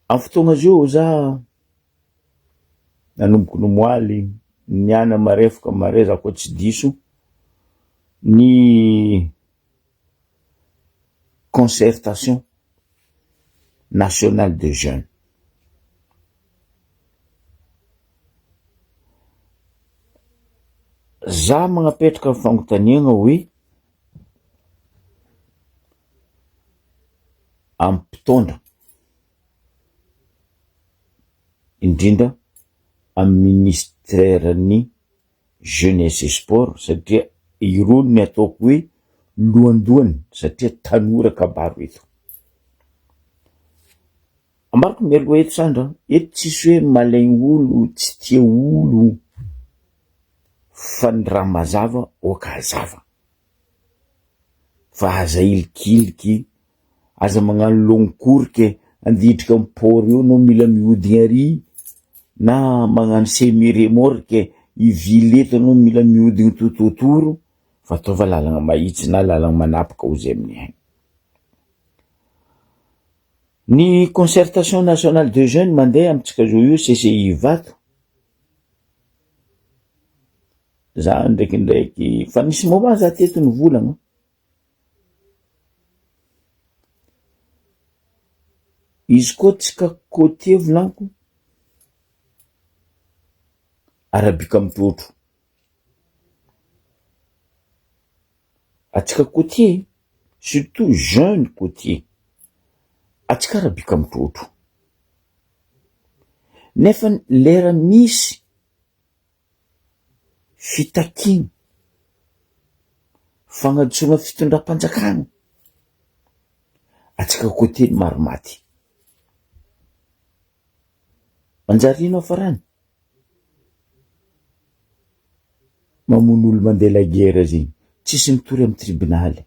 Amin'ny fotoagna zio za nanomboky nomoaly niana marefaka mare za koa tsy diso ny concertation nationale de jeunes. Za magnapetraka fagnontaniana hoe ampitondra indrindra amin'ny ministère-ny jeunesse et sport satria irony ny ataoko hoe lohandohany satria tanora kabaro eto. Amariko mialoha eto sandra, eto tsisy hoe malaigny olo, tsy tia olo, fa ny raha mazava oka hazava. Fa aza ilikiliky, aza magnano long cours ke anditrika amy port eo no mila mihodigny ary, na magnano semi remorque ivily eto no mila mihodigny tototoro, fa ataova lalagna mahitsy na lalagna manapaka ozy amin'ny aigny. Ny concertation nationale de jeunes mandeha amitsika zao io CCI vato. Za ndraikindraiky fa nisy moment za teto nivolagna izy koa tsika côté volaniko arabika mitotro atsika côté surtout jeune côté atsika arabika mitotro nefa lera misy fitakiny fagnadisona fitondram-panjakana atsika côté ny maromaty manjarino afarany mamono olo mandeha la guerre zegny tsisy mitory amy tribunaly.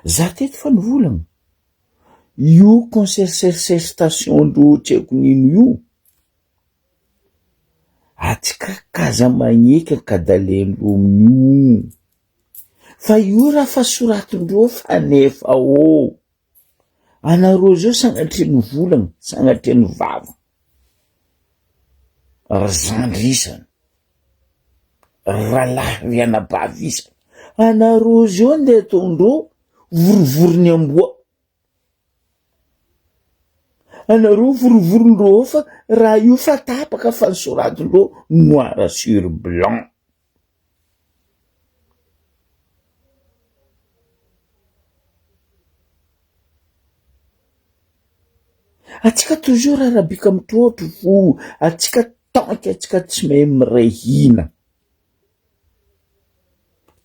Za teto fa nivolagna io concertation ndro tsy haiko nino io atsika kaza magneky kadalendro amin'io fa io raha fa soratindreo fa nefa anareo zao sagnatria ny volagna, sagnatria ny vava, zandrisana, ralahy rianabavisana, anareo zao nde ataondreo vorovorony amboa, anareo vorovorondreo fa raha io fa tapaka fa nisoratindreo noir sur blanc. Atsika toujours arabika mitrotro fo, atsika tanky atsika tsy mahay mirehina,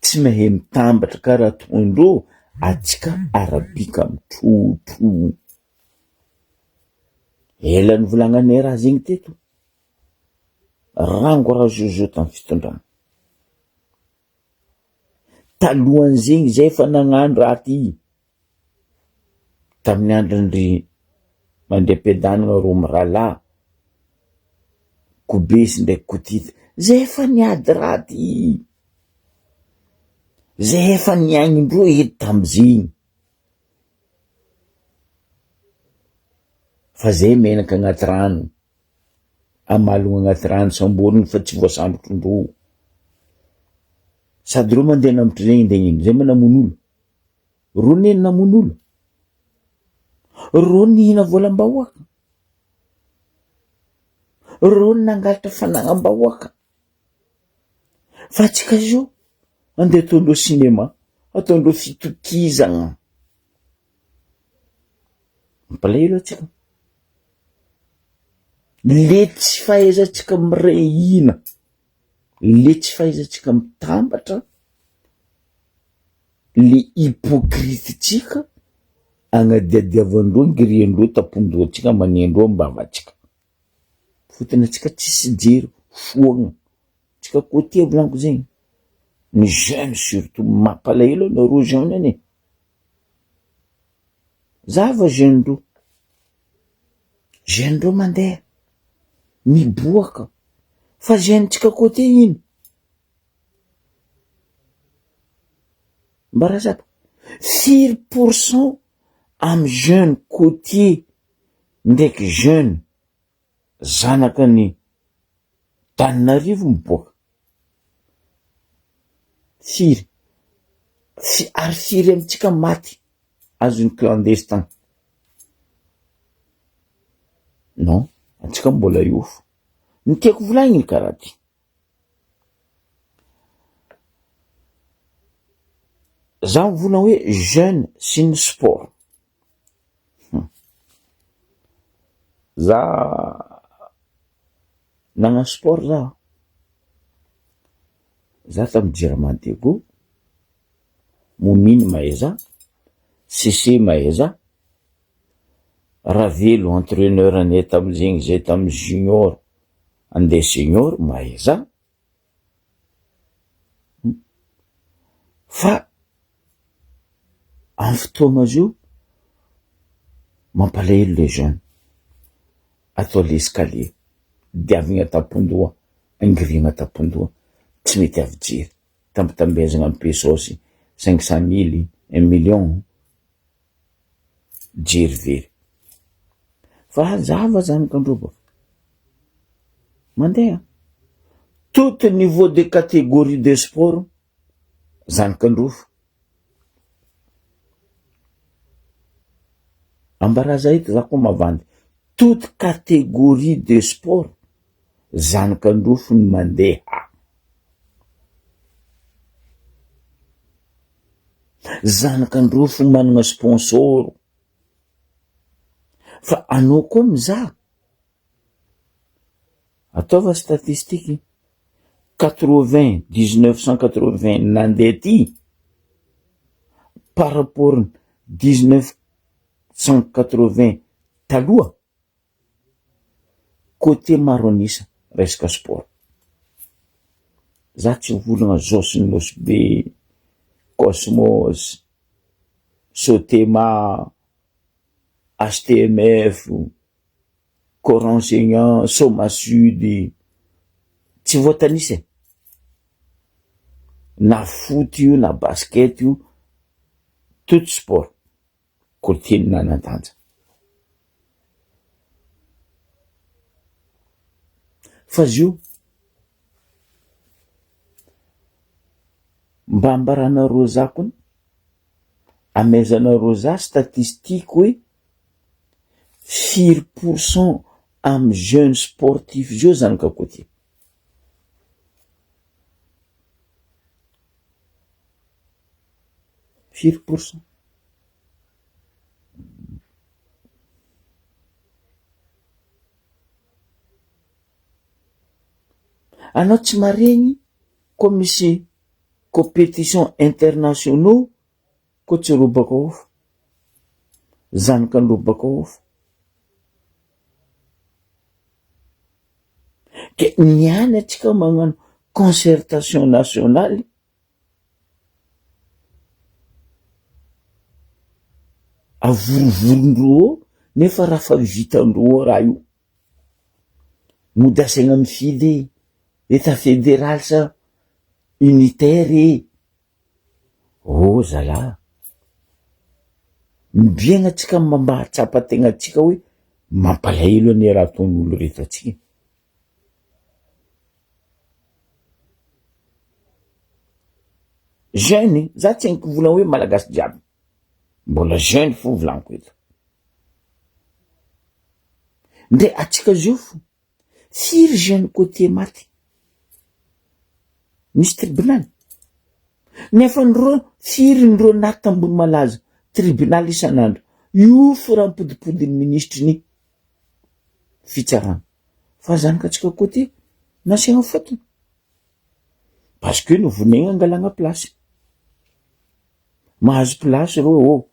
tsy mahay mitambatra karaha ataondreo, atsika arabika mitrotro. Ela nivolagnagnay raha zegny teto, rango raha jojo tamy fitondrana. Talohan zegny zay fa nagnano raha ty tamin'ny androndry mandeha ampiadanana Romy Rala, Kobesy ndraiky Kotita, zay efa niady raha ty, zay efa niagnindreo eto tamizegny. Fa zay menaka agnaty rano, amalogna agnaty rano samboriny fa tsy voasambotron-dreo. Sady reo mandeha namotry zegny ndegnino, zay manamon'olo, ro neny namon'olo, ro nihina volam-bahoaka, ro nangalatra fanagnam-bahoaka. Fa atsika zao andeha ataondreo cinéma, ataondreo fitokizagna, mampalahelo atsika. Le tsy fahaizantsika mirehina, le tsy fahaizantsika mitambatra, le hypocrite-tsika agnadiadiavandreo ngiriandreo tapondroantsika manendreo ambavatsika. Fotony atsika tsisy jery foagna, tsika côté volaniko zegny, ny jeune surtout mampalahelo anareo jeune ane. Zava jeune-ndreo, jeune-ndreo mandeha miboaka, fa jeune-tsika côté ino? Mbarazaka 6% amy jeune côtier ndraiky jeune zanaka ny Tananarivo miboaka firy ary firy amitsika maty azony clandestin non atsika mbola iofo ny tiako volagniny karaha ty za mivola hoe jeune sy ny sport za nagna sport za tamy Jerimantego Mominy mahay za Cc mahay za Ravelo entraîneur anay tamizegny zay tamy junior ande senior mahay za fa amy fotoana zio mampalahelo le jeune atao l'escalier diavigna tapondoha angirigna tapondoha tsy mety avy jery tambitambezagna amy pesosy 500 000 1 million jery very fa zava zanak'androbo mandeha tout niveau de catégorie de sport zanak'androfo ambaraza hita za koa mavandy toute catégorie de sport zanak'androfo ny mandeha zanak'androfo managna sponsor fa anao koa mizaha ataova statistique 1980 nandeha ty par rapport 1980 taloha côté maro anisa resaka sport za tsy volagna Josnos be Cosmos Sotema HTMF Corps enseignant Soma Sud tsy voatanisa na foot io na basket io tout sport côté nanantanja fa zio mba ambaranareo za kony amezanareo za statistique hoe 4% amy jeune sportif zio zanaka côté 4%. Anao tsy maregny koa misy compétition internationaux koa tsy robaka ofo zanak'andreo baka ofo ke niany atsika magnano concertation nationale avorovorondreo nefa raha fa vitandreo raha io mody asegna mifidy eta fédéral sa unitaire oh zala mibiagna atsika mba hatsapategna atsika hoe mampalahelo ane raha ataon'olo rehetra atsika jeune za tsy haiko volana hoe malagasy jiaby mbola jeune fo volaniko eto nde atsika zio fo firy jeune côté maty misy tribunal nefa ndreo firy ndreo naty tambony malaza tribunal isan'andro io fo raha mipodipodiny ministre ny fitsarana fa zanaka atsika côté nasiagna fotony parce que no vonegna angalagna place mahazo place reo oh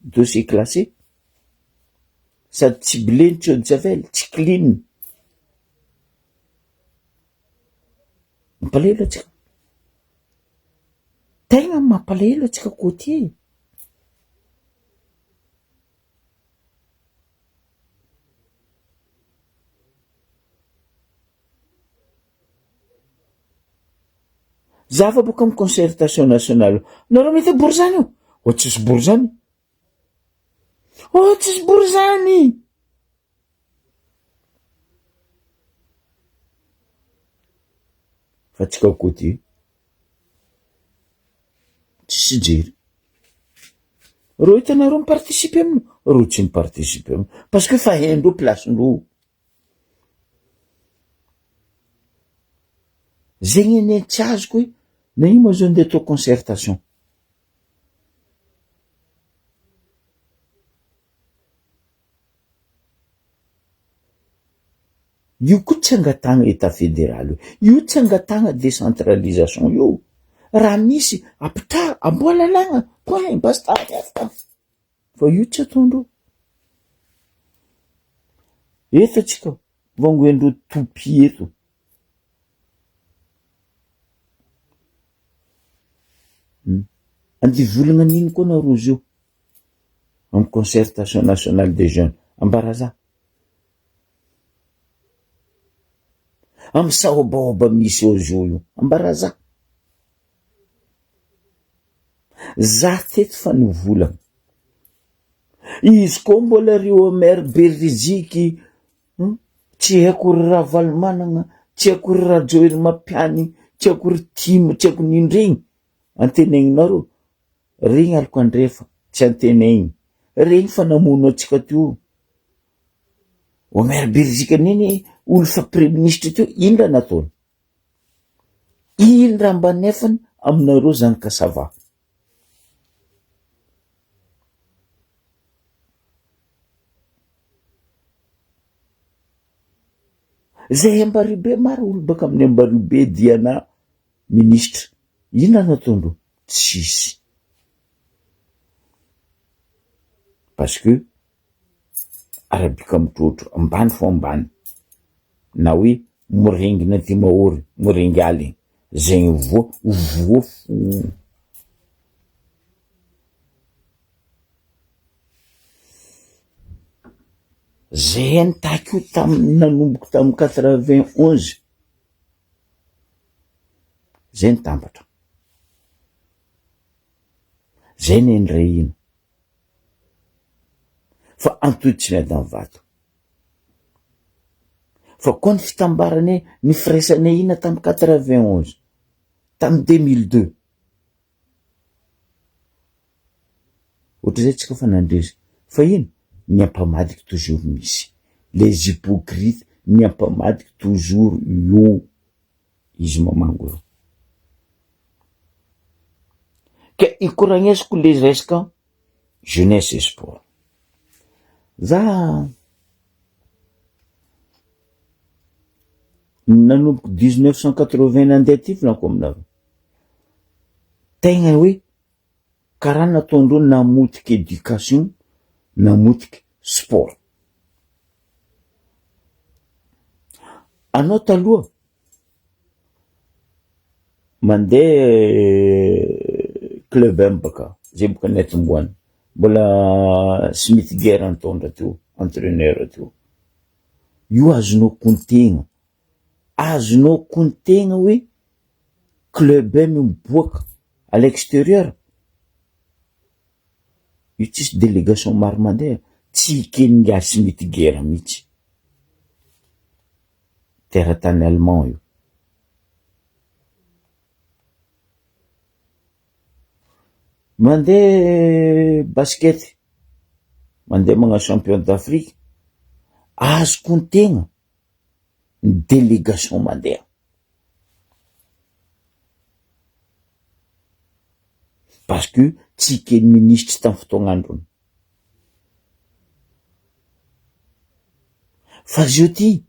dossier classé sady tsy bileny tsy odjavel tsy clean mampalahelo atsika tegna mampalahelo atsika côté zava boka amy concertation nationale nareo mety bory zany io o tsisy bory zany Oh, tsisy bory zany. Fa tsika côté tsisy jery. Reo hitanareo miparticipe aminy, reo tsy miparticipe aminy parce que fa haindreo placendreo. Zegny eny tsy azoko hoe na ino ma zao ndeha atao concertation. Io koa tsy angatagna état fédéral io tsy angatagna décentralisation io. Raha misy apitra amboalalagna point basta refa. Fa io tsy ataondreo. Eto atsika vangoendreo topi eto. Andivolagna an'ino koa nareo zio amy concertation nationale des jeunes ambaraza amy saobaoba misy eo zio io ambaraza za teto fa nivolagna izy koa mbola reo maire Beriziky tsy haiko ry Ravalomanana, tsy haiko ry Rajoely Mapiany, tsy haiko ry Timo, tsy haiko nindregny antenegninareo regny aliko andrefa tsy antenegny regny fa namono atsika teo. O maire Beriziky niny olo fa premier ministre teo ino raha nataony, ino raha mba nefany aminareo zany ka sava. Zay Ambaribe maro olo baka amin'ny Ambaribe diana ministre ino raha nataondreo tsisy. Parce que arabika mitrotro ambany fo ambany na hoe moringina ty mahory moringy aly zegny voa fo. Zay nitaky io nanomboky tamy 91 zay nitambatra zay nendrehina fa antody tsy miadany vato. Fa koa ny fitambarane ny firaisane ina tamy 91 tamy 2002 ohatra zay tsika fa nandresy fa ino ny ampamadiky toujours misy les hypocrites, ny ampamadiky toujours io izy mamango io. Ka ikoragnesiko le resaka jeunesse et sport. Za nanomboky 1980 nandeha ty filaniko aminareo tegna hoe karaha nataondreo namotiky éducation namotiky sport. Anao taloha mandeha club M baka zay boka netimboany mbola Smith Guerre antondra teo entraîneur teo io azonao kontegna hoe club M miboaka à l'extérieur io tsisy délégation maro mandeha tsy ikeninga Smith Guerre mihitsy teratany allemand io. Mandeha basket mandeha magna champion d'Afrique azoko ntegna ny délégation mandeha parce que tsy ikeny ministre tamy fotoagnandrony. Fa zio ty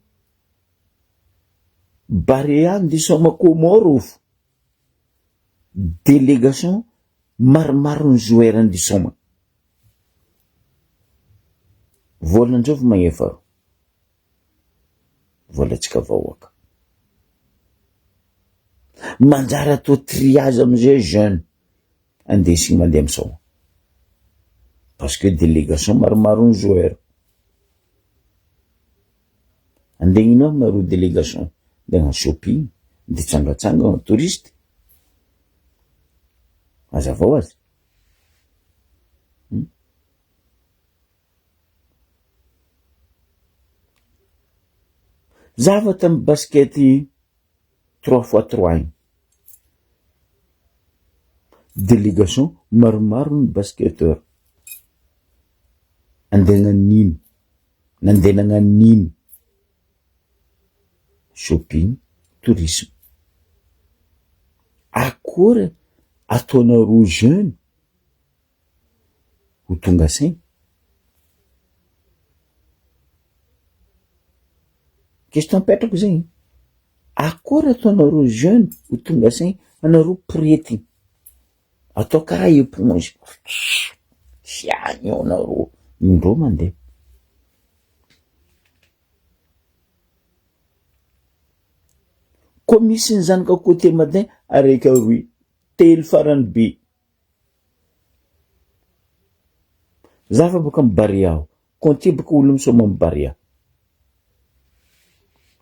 Barea ndesoma Komoro délégation maromaro ny joueur andisoma volanandreo fa magnefa volatsika vahoaka manjary atao triage amizay jeune andesigny mandeha misoma parce que délégation maromaro ny joueur andegninao mareo délégation ndegna shopping nde tsangatsanga touriste azavao azy Zava tamy baskety 3x3 igny. Délégation maromaro ny basketteur. Andeha nagnan'ino? Shopping, tourisme. Akory ataonareo jeune ho tonga sainy? Question petrako zegny. Akory ataonareo jeune ho tonga sainy anareo pretigny? Atao karaha éponge. Fiagny eo anareo. Indreo mandeha. Koa misy ny zanaka côté madin araiky aroy, telo farany be. Zava boka mibarea aho, konty boka olo misoma mibarea.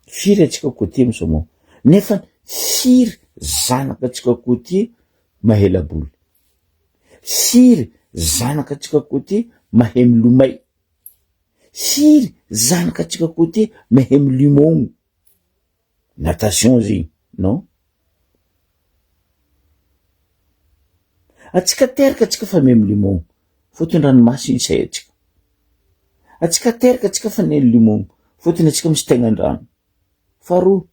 Firy atsika côté misoma. Nefa firy zanaka atsika côté mahay laboly. Firy zanaka atsika côté mahay milomay. Firy zanaka atsika côté mahay milimono. Natation zigny, non? Atsika teraka atsika fa mahay milimono. Fotony ranomasy isay atsika. Atsika teraka atsika fa mahay milimono. Fotony atsika misy tegnan-drano. Faharoa,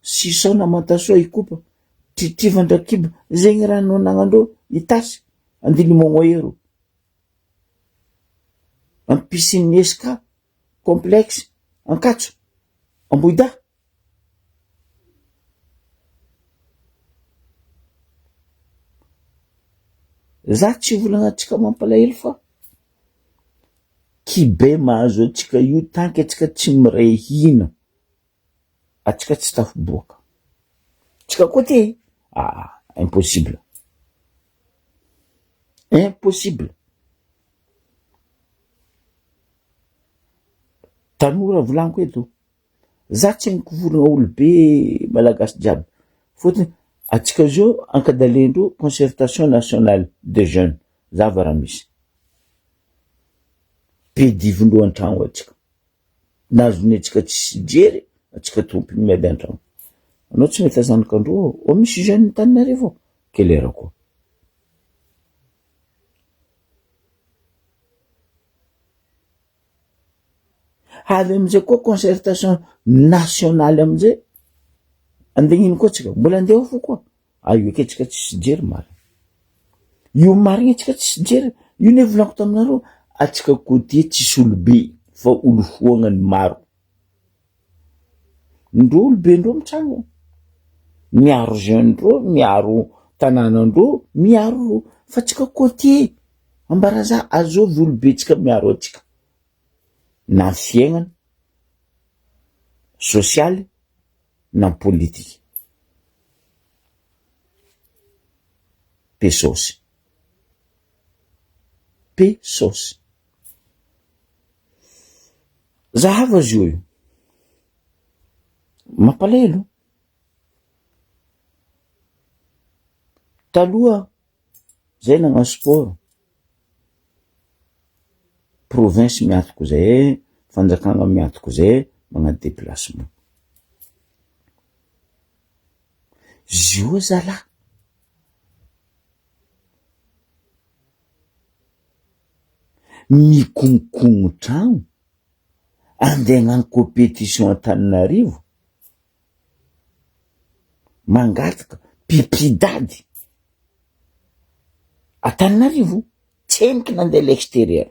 sisao na matasoa ikopa, tritrivan-drakiba, zegny rano anagnandreo itasy, andi limono ero. Am piscine eska, complexe, Ankatso, Ambohida. Za tsy volagna atsika mampalahelo fa kibe mahazo atsika io tanky atsika tsy miray hina, atsika tsy tafiboaka. Atsika côté, impossible. Impossible. Tanora volaniko eto. Za tsy nikovoragna olo be malagasy jiaby. Fotony atsika zao ankadalendro concertation nationale des jeunes. Zava raha misy. Pedivindreo an-tragno atsika. Nazony atsika tsy jery, atsika tompony miady an-tragno. Anao tsy mety zanakandreo, o misy jeune ny Tananarivo. Kelera koa. Avy amizay koa concertation nationale amizay. Andegnino koa tsika, mbola andeha fo koa. Io ake tsika tsy jery marina. Io marina tsika tsy jery. Io ne volako taminareo, atsika côté tsisy olo be, fa olo foagna ny maro. Ndro olo be ndro mitrango. Miaro jeune ndro, miaro tananandro, miaro fa tsika côté. Ambaraza azovy olo be tsika miaro atsika. Na fiaignana sociale na politique. Pesosy. Pesosy. Zahava zio io. Mampalahelo. Taloha zay nagnano sport. Province miantoko zay, fanjakana miantoko zay, magnano déplacement. Zio zala. Mikonokogno tragno, andeha hagnano compétition Antananarivo, mangataka pipidady Antananarivo, tseniky nandeha l'extérieur.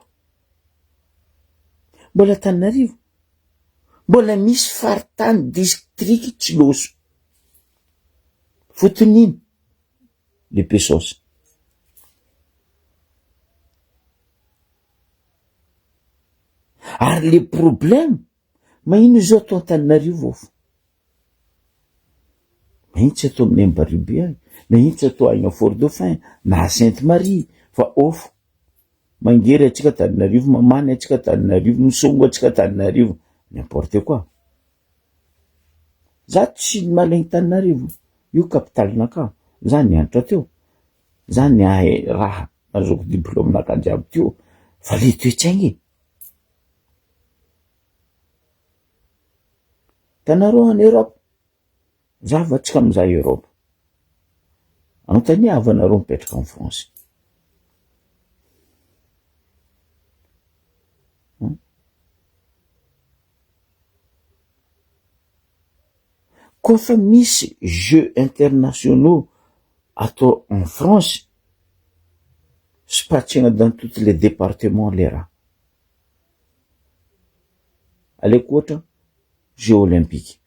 Mbola Antananarivo, mbola misy faritany district tsy loso. Fotony ino? Le Pesosy. Ary le problème, magnino zao atao Antananarivo fo? Magnino tsy atao amin'ny Mbaribe agny? Magnino tsy atao agny Fort-Dauphin na Sainte-Marie? Fa ofo. Mangery atsika Antananarivo, mamany atsika Antananarivo, misongo atsika Antananarivo, n'importe quoi. Za tsy malegny Antananarivo, io kapitalinaka. Za nianatra teo. Za niahy raha, nazoko diplôme naka jiaby teo. Fa le toetsaigny. Tanareo en Europe, zavatsika am'izah Europe. Anontaniavanareo mipetraka en France. Koa fa misy jeux internationaux atao en France, sipatsina dans tous les départements le raha. Aleko ohatra jeux olympiques.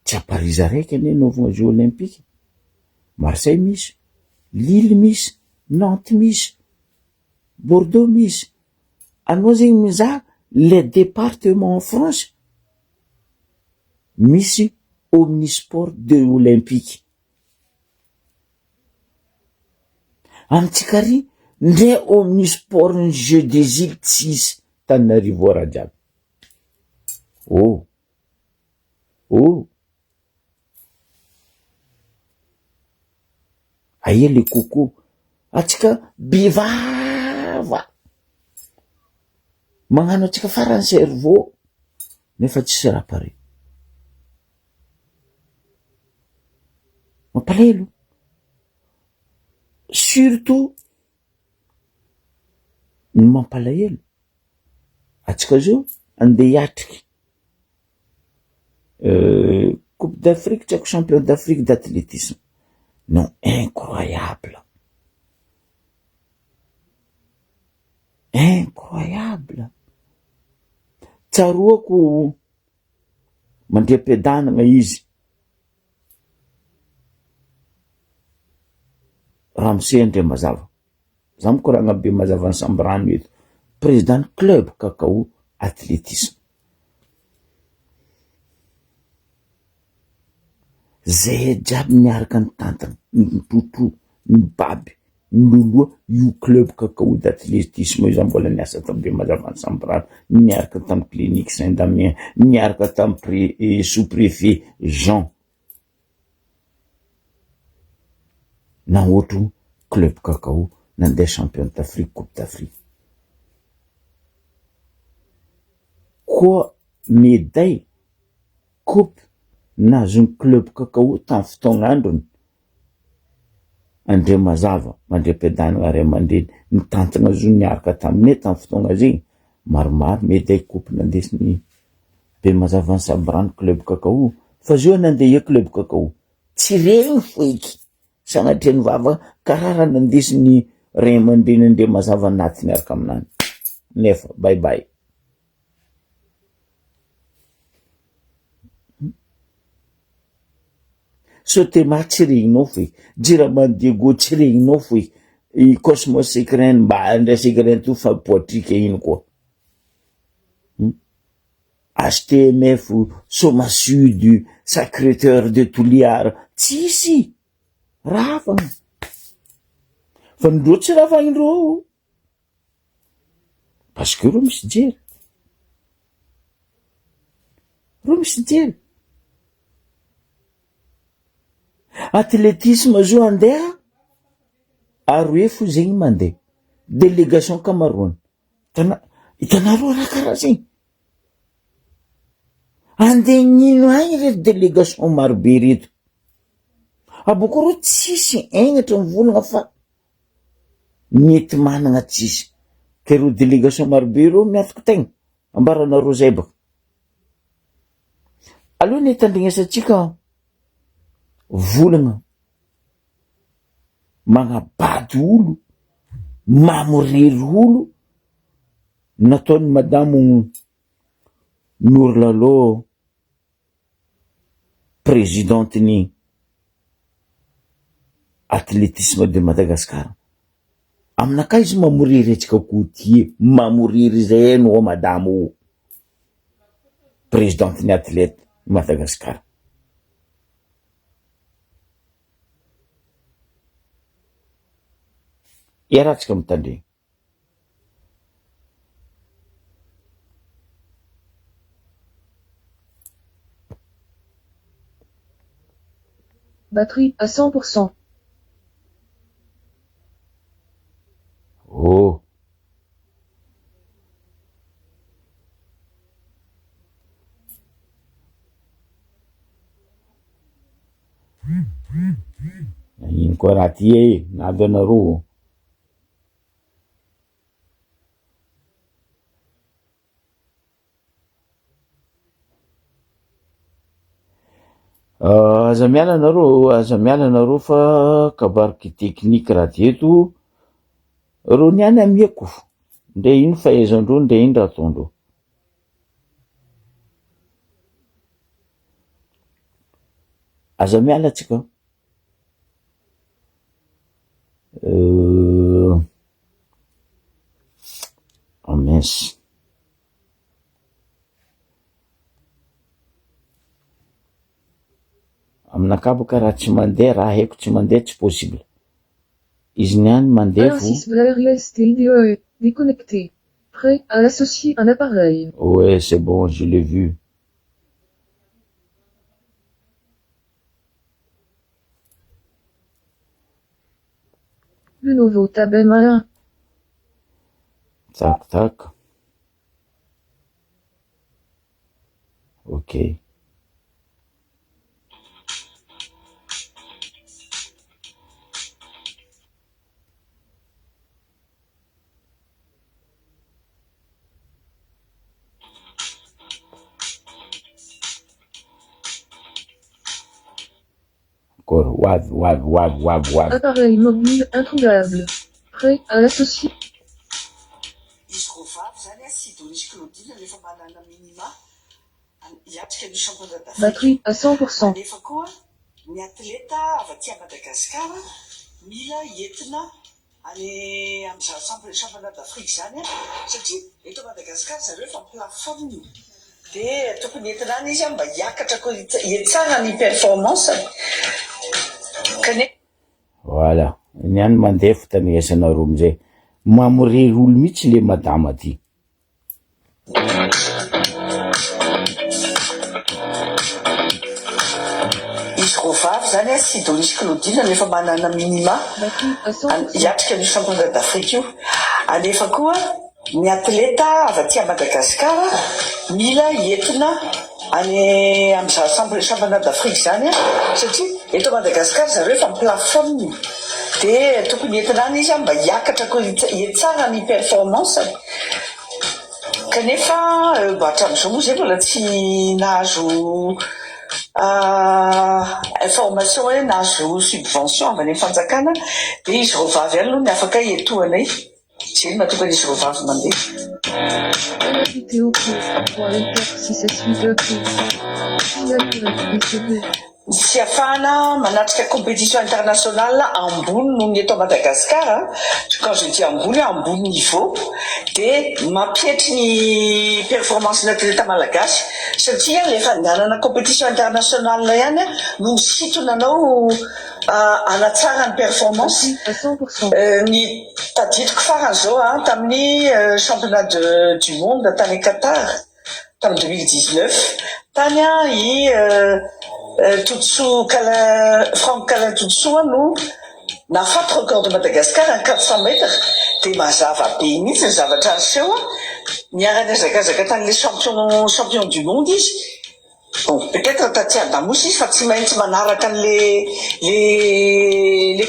Tsy a Paris araiky anie naovana jeux olympiques. Marseille misy, Lille misy, Nantes misy, Bordeaux misy. Anao zegny mizaha les départements en France misy omnisport de olympique. Amitsika ary ndre omnisport ny jeux des îles tsisy Tananarivo raha jiaby. Aia le coco, atsika bivava magnano atsika farany cerveau nefa tsisy raha pare. Mampalahelo. Surtout ny mampalahelo, atsika zao andeha hiatriky Coupe d'Afrique, tsy haiko champion d'Afrique d'athlétisme. Non, incroyable. Incroyable. Tsaroako mandrem-piadanagna izy. Ramsey Andriamazava. Zaho mikoragna be mazava ny Sambrano eto. Président club Kakao athlétisme. Zay jiaby miaraka ny tantana, ny toto, ny baby, ny loloa io club Kakao d'athlétisme io. Zaho mbola niasa tamy be mazava ny Sambrano, niaraka tamy clinique Saint-Damien, niaraka tamy sous-préfet Jean. Na outro club Kakao nandeha champion d'Afrique, Coupe d'Afrique. Koa médaille coupe nazony club Kakao tamy fotoagna androny. Andriamazava mandrem-piadanagna ray aman-dreny ny tantana zo niaraka taminay tamy fotoagna zegny, maromaro médaille coupe nandesiny be mazava ny Sambrano club Kakao. Fa zio nandeha club Kakao tsy regny foiky sagnatria ny vava karaha nandesiny ray aman-dreny Andriamazava naty niaraka aminany. Nefa bye bye. Sotema tsy regninao foiky, Djiramane Diego tsy regninao foiky, i Cosmos Sekrène mba ndray Sekrène to fa poitrika ino koa. HTMF, Soma Sud, Sacré-Cœur de Toliara, tsisy ravagna. Fa ndreo tsy ravagndreo parce que reo misy jery. Reo misy jery. Athlétisme zo andeha aroe fo zegny mandeha. Délégation Cameroun. Hitanareo raha karaha zegny. Andeha nino agny reto délégation marobe reto. Aboko reo tsisy aignatra mivolagna fa mety managna tsisy. Ka reo délégation marobe reo miafaka tegna ambaranareo zay baka. Aloha ny tandrignesatsika volagna magnabady olo, mamorery olo nataony madamo Nour Lalo présidenteny athlétisme de Madagascar. Aminaka izy mamorery atsika kotie, mamorery zay no madamo présidenteny athlète Madagascar. Iaratsika mitandregny. Batterie à 100%. Oh. ino koa raha ty navy anareo. Aza miala anareo fa kabariky teknika raha ty eto, ro niany amiako, nde ino fahaizandreo, nde ino raha ataondreo. Aza miala atsika. Mince. Aminakahy boka raha tsy mandeha, raha haiko tsy mandeha tsy possible. Izy niany mandeha vo. Déconnecté. Prêt à associer un appareil. Ouais, c'est bon, je l'ai vu. Le nouveau tab M1. Tac, tac. Ok. Encore, wab. Appareil mobile introuvable. Prêt à associer. Batterie à 100%. Ny atleta avy aty Madagasikara mila entina any amin'ny championnat d'Afrique zany satria eto Madagasikara zareo efa plafoniny de tokony entina any izy mba hiakatra koa hietsana ny performance kanefa voilà, niany mandeha fitanesanareo amizay mamorery olo mihitsy le madama ty. Vavy zany sy Doris Claudine nefa manana minima hiatrika ny championnat d'Afrique io. Anefa koa ny atleta avy aty Madagasikara mila entina any amin'ny championnat d'Afrique zany satria eto Madagasikara zareo efa plafoniny de tokony entina any izy mba hiakatra koa hietsana ny performance kanefa mba hatramin'izao moa zay mbola tsy nahazo information hoe nahazo subvention avy any fanjakana de izy rovavy ihany aloha ny afaka etoanay tsy eny mahatonga izy rovavy mandeha. Tsy afahana manatrika compétition internationale ambony noho ny eto Madagasikara, quand je dis ambony niveau de mampietry ny performance ny atleta malagasy satria rehefa andehanana compétition internationale ihany no misitonanao anatsara ny performance. Ny tadidiko farany zao tamin'ny championnat du monde tany Qatar tamin'ny 2019 tany i Toutso Franck Calin Toutso no nafaty record de Madagascar en 400 mètres de mazava be mihitsy ny zavatra aseho niarany azakazaka tany champion du monde izy. Bon, peut-être taty Adamosi izy fa tsy maintsy manaraka les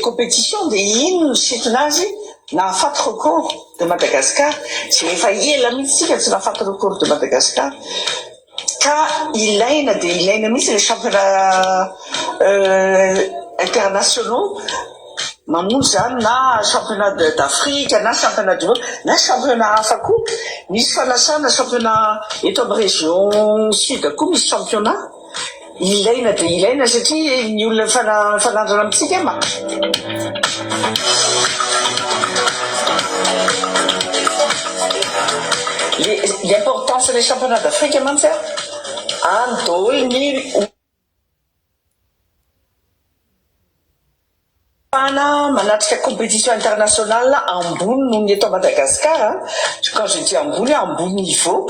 compétitions de ino no sitina azy nahafaty record de Madagascar sy rehefa ela mihitsy tsika tsy nahafaty record de Madagascar ka ilaina mihitsy les championnats internationaux mamono zany na championnat d'Afrique na championnat du monde na championnat hafa koa misy fanasana championnat eto amin'ny région sud koa misy championnat ilaina satria ny olona fanandrana amitsika ma l'importance des championnats d'Afrique mantsy andôly ny manatrika compétition internationale ambony noho ny eto Madagasikara, quand je dis ambony niveau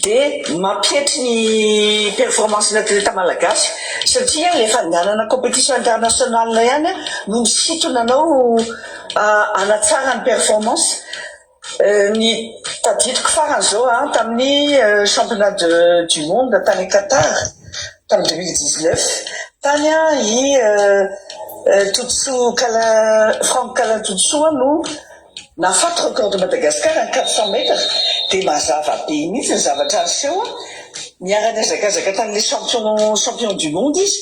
de mampietry ny performance ny atleta malagasy satria rehefa andehanana compétition internationale ihany no misitonanao anatsara ny performance. Ny tadidiko farany zao tamin'ny championnat du monde tany Qatar tamin'ny 2019 tany Franck Kalatotsoa no nafaty record de Madagascar en 400 mètres dia mazava be mihitsy ny zavatra aseho miara-niazakazaka tamin'le champion du monde izy.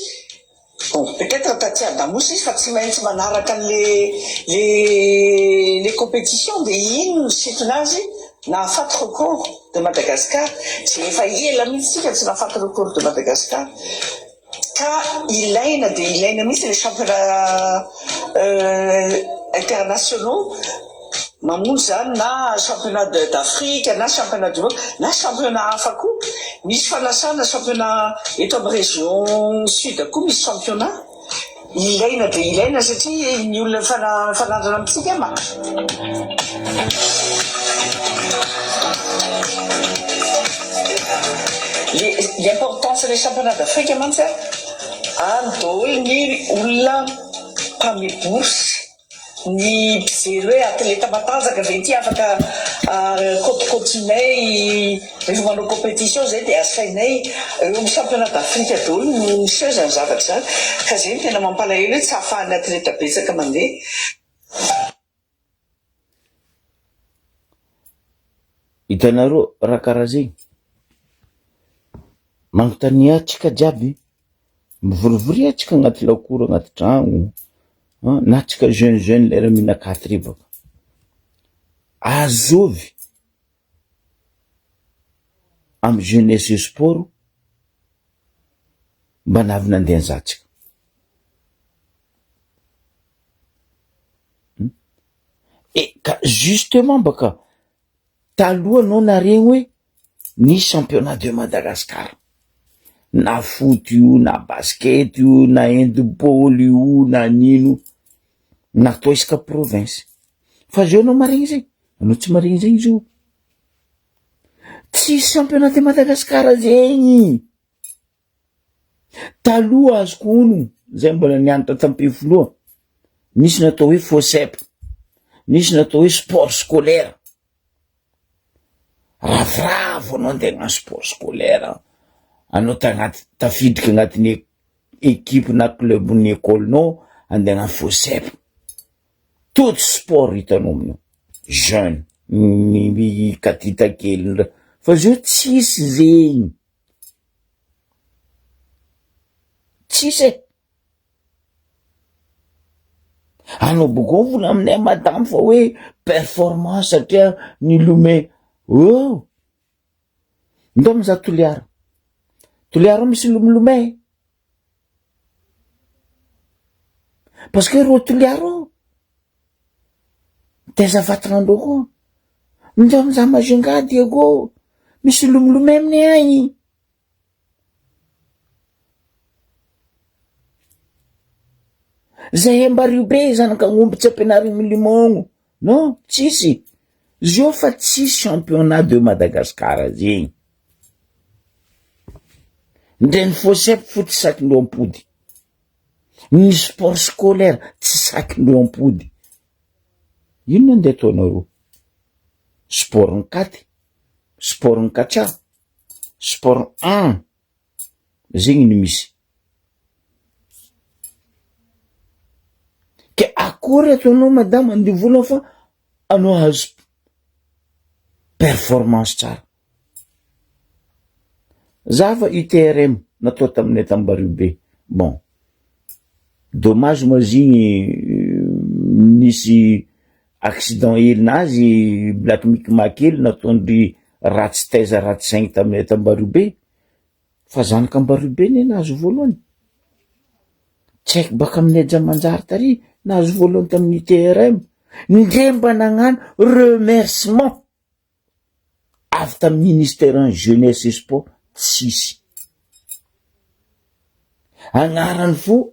Bon, peut-être taty Adamosi izy fa tsy maintsy manaraka les compétitions dia iny no situnazy nahafaty record de Madagascar. Tsy efa ela mihitsy tsika tsy nahafaty record de Madagascar ka ilaina mihitsy les championnats internationaux mamonjy zany na championnat d'Afrique na championnat du monde na championnat hafa koa. Misy fanasana championnat eto amin'ny région sud koa misy championnat ilaina dia ilaina satria ny olona fanandrana amintsika maka. L'importance des championnats d'Afrique mantsy andoly ny olona mpame bourse ny mpijery hoe atleta matanjaka ve ty afaka kotikontinay rehefa manao compétition zay dia asainay eo amin'ny championnat d'Afrique daholo no miseho zany zavatra zany ka zay no tena mampalahelo hoe tsy ahafahan'ny atleta betsaka mandeha. Hitanareo raha karaha zegny manontania atsika jiaby mivorivory atsika agnaty lakoro agnaty tragno na atsika jeune lera mihina katribaka azovy amy jeunesse et sport mba navy nandeha anzatsika ka justement baka taloha anao naregny hoe ny championnat de Madagascar na foot io na basket io na handball io na nino natao isaka province fa zao anao maregny zegny anao tsy maregny zegny izy io tsy championnat de Madagascar zegny taloha azoko ono zay mbola nianatra tampifoloha nisy natao hoe FOSEP nisy natao hoe sport scolaire ravoravo anao andeha agnano sport scolaire anao tafidika agnatin'ny équipe na club ny écolenao andeha agnano FOSEP tout sport hitanao aminao jeune ny katita kely fa zao tsisy zegny tsisy anao boko vola aminay madame fa hoe performance satria ny lome ndo miza toliara misy lomilomay parce que ro toliara teza vatrandro ko ndo miza mazingady ego misy lomilomay aminay agny zay Ambarivo be zanaka ngomby tsy ampianariny milimogno non tsisy zio fa tsisy championnat de Madagascar zegny ndre ny FOSEP foty sakindreo ampody ny sport scolaire tsy sakindreo ampody ino nandeha ataonareo sport ny katy sport ny katsa sport 1 zegny no misy ke akory ataonao madame andivola fa anao azo performance tsara zava UTRM natao taminay Tambarivo be bon dommage moa zigny nisy accident elinazy black mikmakely nataondry ratsy taiza ratsy saigny taminay Tambarivo be fa zanaka Ambarivo be ne nahazo voalohany tsy haiko baka aminay Jamanjary tary nahazo voalohany tamin'ny UTRM ndre mba nagnano remerciement avy tamin'ny ministère jeunesse et sport tsisy agnarany fo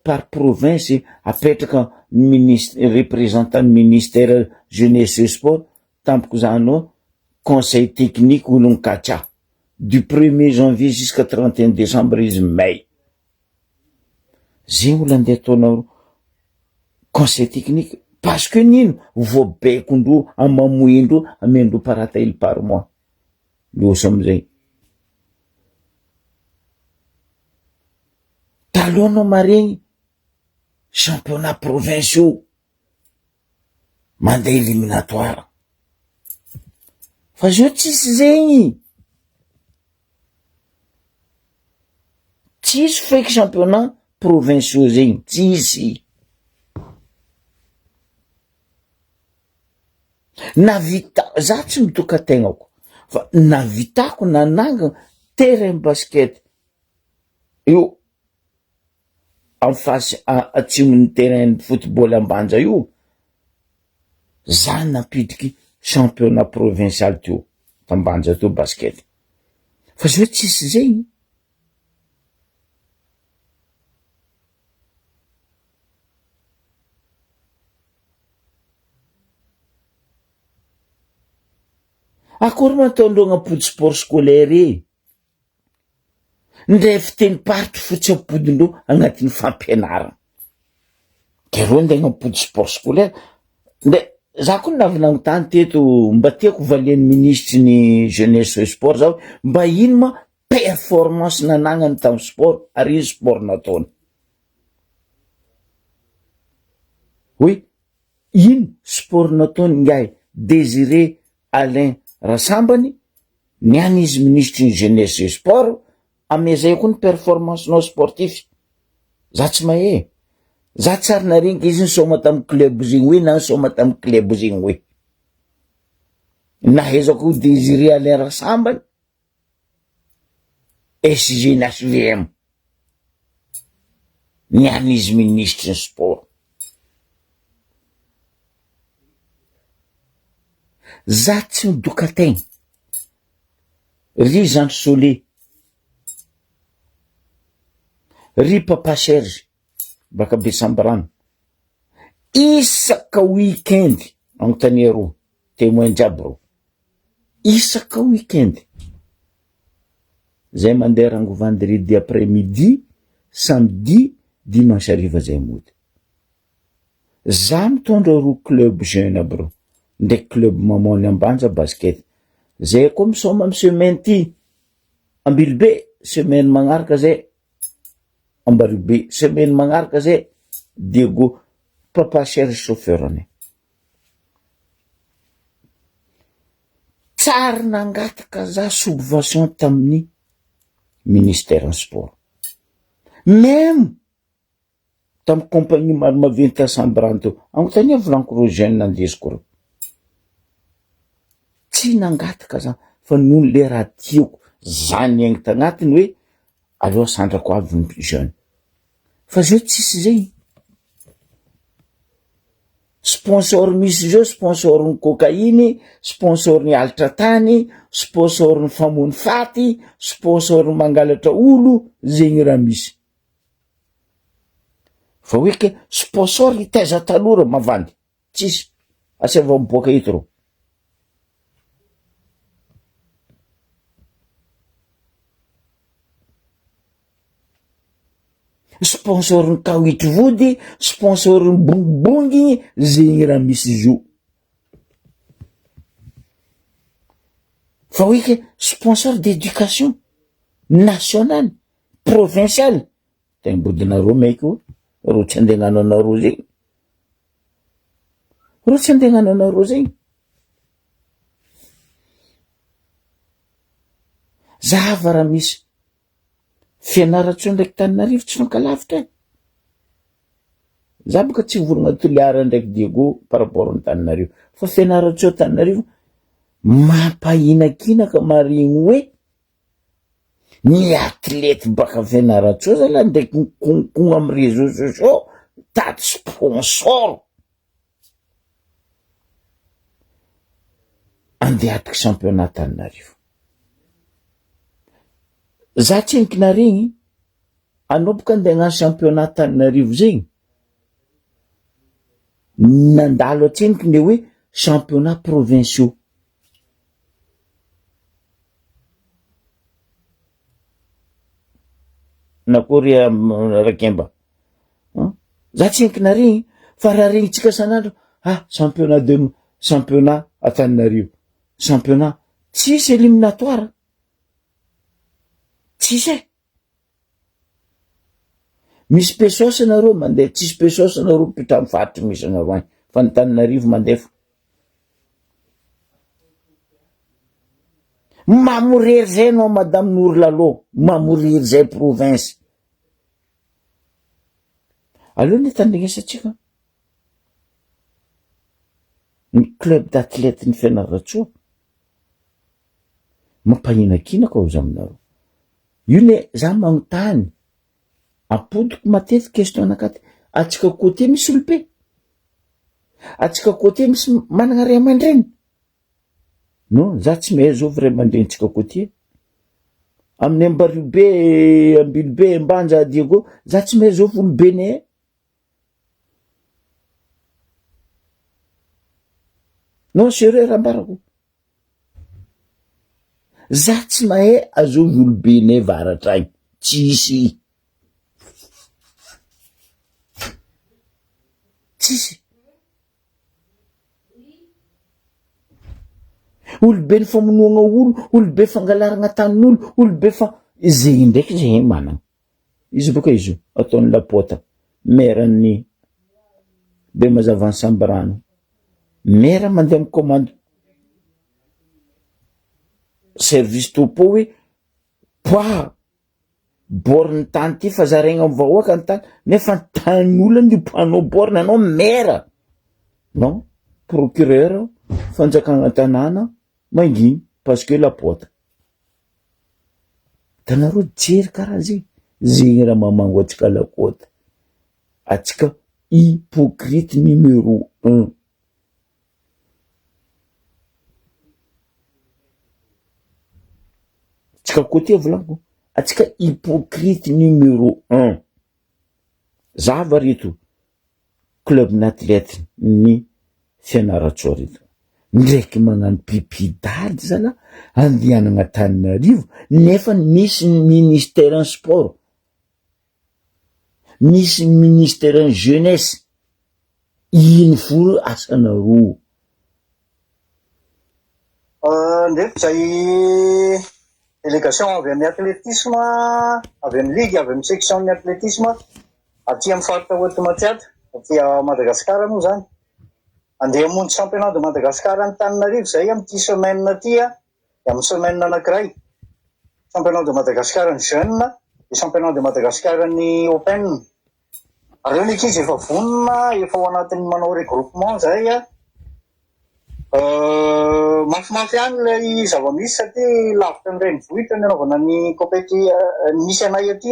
par province apetraka représentant du ministère jeunesse et sport tampoko zany conseil technique olon katsa du 1er janvier jusqu'à 31 décembre izy may zegny olo andeha ataonao conseil technique parce que nino voabekondro amamoindro amendro parata hely par mois loso amizay talohanao maregny championnat provinciaux mandeha éliminatoire fa zao tsisy zegny, tsisy feky championnat provinciaux zegny, tsisy. Navita za tsy mitoka tegnako fa navitako nananga terrain basket io en face atsimony terrain football ambanja io, za napidiky championnat provincial teo tambanja teo basket fa zao tsisy zegny. Akory mataondreo agnapody sport scolaire ndray fiteny party fotsy apodindreo agnatin'ny fampianarana ke reo nde agnapody sport scolaire nde za koa navinagny tany teto mba tiako valian'ny ministry ny jeunesse et sport zao mba ino ma performance nanagnany tamy sport ary ino sport nataony, oui ino sport nataony ngahy Désiré Alain Rasambany niany izy ministre ny jeunesse et sport amezay koa ny performance nao sportif, za tsy mahe, za tsary naringy izy nisoma tamy club zegny hoe na nisoma tamy club zegny hoe nahezako Désiré Alain Rasambany SGNHVM niany izy ministre ny sport. Za tsy midoka tegna ry Jean Solé, ry Papa Serge baka Besambrano, isaka weekend agnontania ro témoin jiaby ro, isaka weekend zay mandeha rango vendredi après midi, samedi, dimanche hariva zay mody. Za mitondra ro club jeune aby ro ndraiky club mamony ambanja basket, zay koa misoma amy semaine ty Ambilobe, semaine magnaraka zay Ambaribe, semaine magnaraka zay Diego Papa Serge chauffeur ane. Tsary nangataka za subvention tamin'ny ministère en sport, même tamy compagnie maventy Sambrano teo agnontania volanko ro jeune nandesiko ro tsy nangataka za fa noho le raha tiako zany egny tagnatiny hoe aleo sandrako avy ny jeune fa zao tsisy zegny. Sponsor misy zao sponsor ny cocaïne, sponsor ny alatra tany, sponsor ny famony faty, sponsor ny mangalatra olo, zegny raha misy fa hoe ke sponsor hitaiza talora mavandy tsisy, asa va miboaka eto ro. Sponsor ny kawitry vody, sponsor ny bongibongy, zegny raha misy zo fa hoe ke sponsor d'éducation nationale provinciale tegna bodinareo maiky ro tsy andegnano anareo zegny, ro tsy andegnano anareo zegny. Zava raha misy fianaratso ndraiky Tananarivo tsy fankalavitra za boka tsy volagna Toliara ndraiky Diego par rapport ny Tananarivo fa fianaratso Tananarivo mampahinakina marigny hoe ny athlète baka fianaratso zala ndraiky konkono amy réseaux sociaux tady sponsor andehatiky championnat Tananarivo. Za tseniky naregny anao boka andeha hagnano championnat Tananarivo zegny nandalo atseniky le hoe championnat provinciaux, nakory Rakemba za tseniky naregny fa raha regnitsika sanandro championnat à Tananarivo, championnat tsisy éliminatoire tsisy misy pesosy nareo mandeha, tsisy pesosy nareo mpitra amin'ny faritry misy anareo any fa ny Tananarivo mandefa. Mamorery zay no madame Nour Lalo, mamorery zay province. Aleo ny tandrignesatsika ny club d'athlète ny Fianaratsoa mampahinankinako ao zaminareo. Io ne za magnontany apodiko matetiky question anakaty, atsika côté misy olobe, atsika côté misy managna ray aman-dreny. Non, za tsy mahay zao ray aman-drenitsika côté amin'ny Ambaribe, Ambilobe, Ambanja, Diego, za tsy mahay zao olobe ne. Non, sérieux raha ambarako, za tsy mahay azovy olobe ne varatra agny, tsisy. Olobe ny famonoagna olo, olobe fangalaragna tanin'olo, olobe zegny ndraiky zegny managna. Izy boka izy ataony Lapota, maire-ny be mazava Sambarano, maire mandeha amin'ny commande service topo hoe poa borne tany ty fa zaraigna amin'ny vahoaka ny tany nefa ny tanin'olo ny poanao borne anao maire. Non, procureur fanjakagna tanàna manginy parce que Lapota. Tanareo jery karaha zegny raha mamango atsika Lakota, atsika hypocrite numéro 1. Atsika côté volaniko, atsika hypocrite numéro 1. Zava reto club n'athlète ny Fianaratsoa reto ndraiky magnano pipidady zala andehanagna Tananarivo nefa misy ministère sport, misy ministère jeunesse. Ino fo asanareo? Ndraiky zay délégation avy amin'ny athlétisme, avy amin'ny ligue, avy amin'ny section ny athlétisme aty amin'ny faritra Ouattamatsiata, aty Madagasikara moa zany. Andeha hamonjy championnat de Madagascar ny Tananarivo zay amin'ity semaine ty, amin'ny semaine anankiray. Championnat de Madagascar ny jeune, de championnat de Madagascar ny open. Ary ny ankizy efa vonona, efa ao anatin'ny manao regroupement zay. Mafimafy any lay zava-misy satria lavitra ny renivohitra ny anaovana ny misy anay aty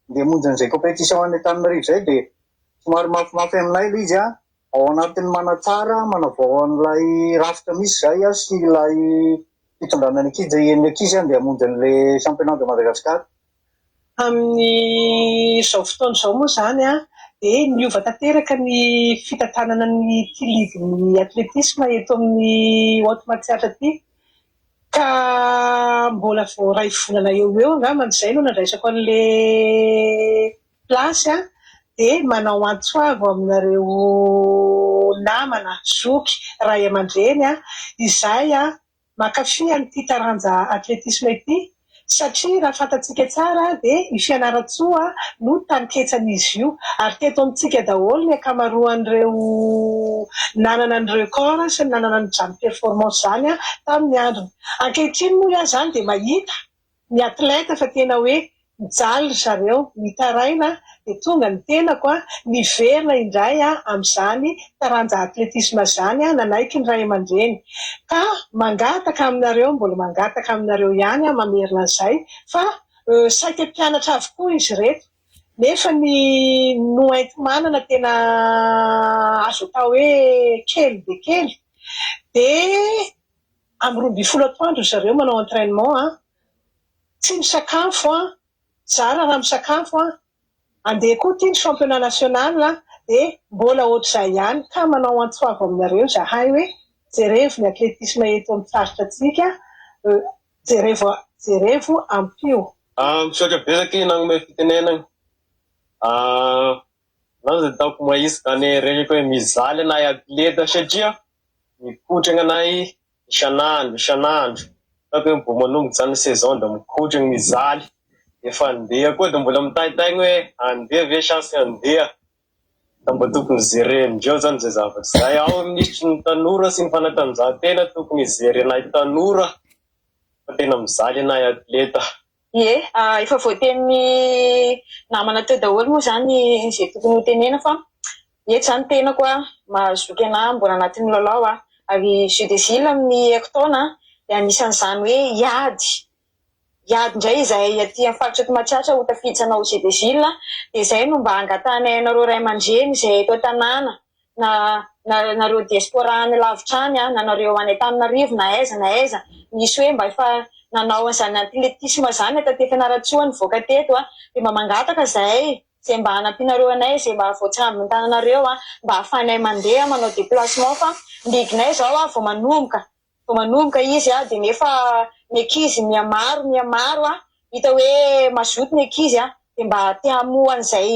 de hamonjy an'izay compétition any Tananarivo zay de somary mafimafy aminay le izy ao anatin'ny manatsara, manavao an'ilay rafitra misy zay sy ilay fitondrana ny ankizy, ny ankizy de hamonjy an'le championnat de Madagascar. Amin'ny zao fotoana zao moa zany de niova tanteraka ny fitantanana ny ligue ny athlétisme eto amin'ny Ouattamatsiatra ty, ka mbola vao ray volana eo angamba zay no nandraisako an'le plasy de manao antsoavo aminareo namana zoky ray aman-dreny izay mankafy an'ity taranja athlétisme ity satria raha fantatsika tsara de i Fianaratsoa no taniketsan'izy io ary teto amintsika daholo ny akamaroan'ireo nanana ny record sy nanana ny jano performance zany tamin'ny androny. Ankehitriny moa zany de mahita ny athlète fa tena hoe mijaly zareo mitaraina de tonga ny tenako niverina indray amin'izany taranja athlétisme zany nanaiky ny ray aman-dreny ka mangataka aminareo, mbola mangataka aminareo ihany mamerina an'izay fa saika mpianatra avokoa izy reto nefa ny noety manana tena azo atao hoe kely de kely de amin'ny 12 atoandro zareo manao entraînement tsy misakafo zara raha misakafo andeha koa ty ny championnat national de mbola ohatr'izay ihany ka manao antsoavo aminareo zahay hoe jerevo ny athlétisme eto amin'ny faritra atsika, jerevo ampio. Misaotra besaky nagnome fitenenana. Naza ataoko mahisy zany rehefa hoe mizaly anay atleta satria mikotrana anay isan'andro. Tako hoe mbo manomboka zany saison da mikotrana mizaly. efa andeha koa da mbola mitahitahigny hoe andeha ve chance andeha da mba tokony jerendreo zany zay zavatra zay. Ao ministry ny tanora sy ny fanatanjahantena tokony jerenay tanora fa tena mizaly anay atleta. Efa voatenin'ny namana teo daholo moa zany zay tokony ho tenena fa eto zany tena koa mahazoky ana mbola anatin'ny lalao ary jeu des îles amin'ny hectona dia anisan'izany hoe iady indray izay aty amin'ny faritra eto Mahatratra ho tafiditra ho jeu des îles dia izay no mba hangatanay anareo ray aman-dreny izay eto an-tanàna na nareo diaspora any lavitra any na nareo any Antananarivo na aiza misy hoe mba efa nanao an'izany atletisme zany taty Fianaratsoa nivoaka teto dia mba mangataka izay mba hanampinareo anay izay mba voatsambiny tananareo mba hahafahanay mandeha manao déplacement fa liginay zao vao manomboka izy dia nefa ny ankizy miamaro hita hoe mazoto ny ankizy dia mba te hamoa an'izay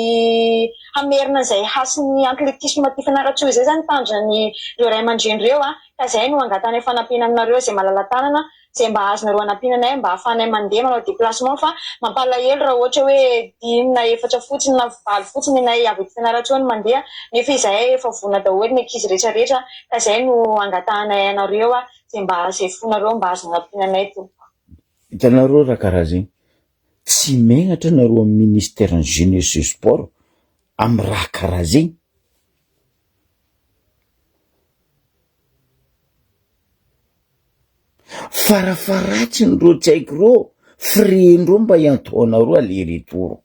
hamerina an'izay hasin'ny atletisme ty Fianaratsoa izay zany tanjony reo ray aman-dreny reo ka izay no angatanay fanampina aminareo izay malala-tanana izay mba azonareo hanampinanay mba hahafahanay mandeha manao déplacement fa mampalahelo raha ohatra hoe 5 na 4 fotsiny na 5 fotsiny nay avy eto Fianaratsoa no mandeha nefa izay efa vona daholo ny ankizy rehetrarehetra ka izay no angatahanay anareo izay fonareo mba azo hanampinanay to. Hitanareo raha karaha zegny tsy megnatra nareo amin'ny ministère jeunesse et sport amin'ny raha karaha zegny. Farafaratsiny ro tsy haiko ro frenro mba hiantoanareo ale retoro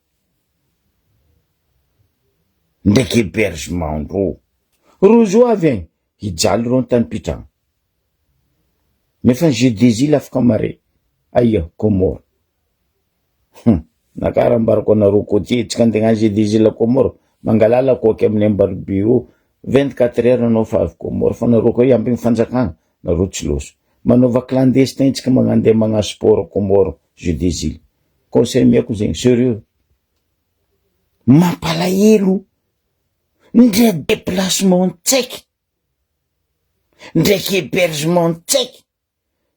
ndraiky hébergement ro zo avy agny hijaly ro tany pitragna nefa jeu des îles afaka mare aia Comore nakarambarako anareo côté tsika andeha jeu des îles Comore mangalala koaky amin'ny Ambaribio 24 heures nanao fa avy Comore fa nareo koa ampigny fanjakagna nareo tsy loso manova clandestin tsika manandeha magna sport Comore jeu des îles conseil miako zegny sérieux mampalahelo ndray déplacement tsaiky ndraiky hébergement tsaiky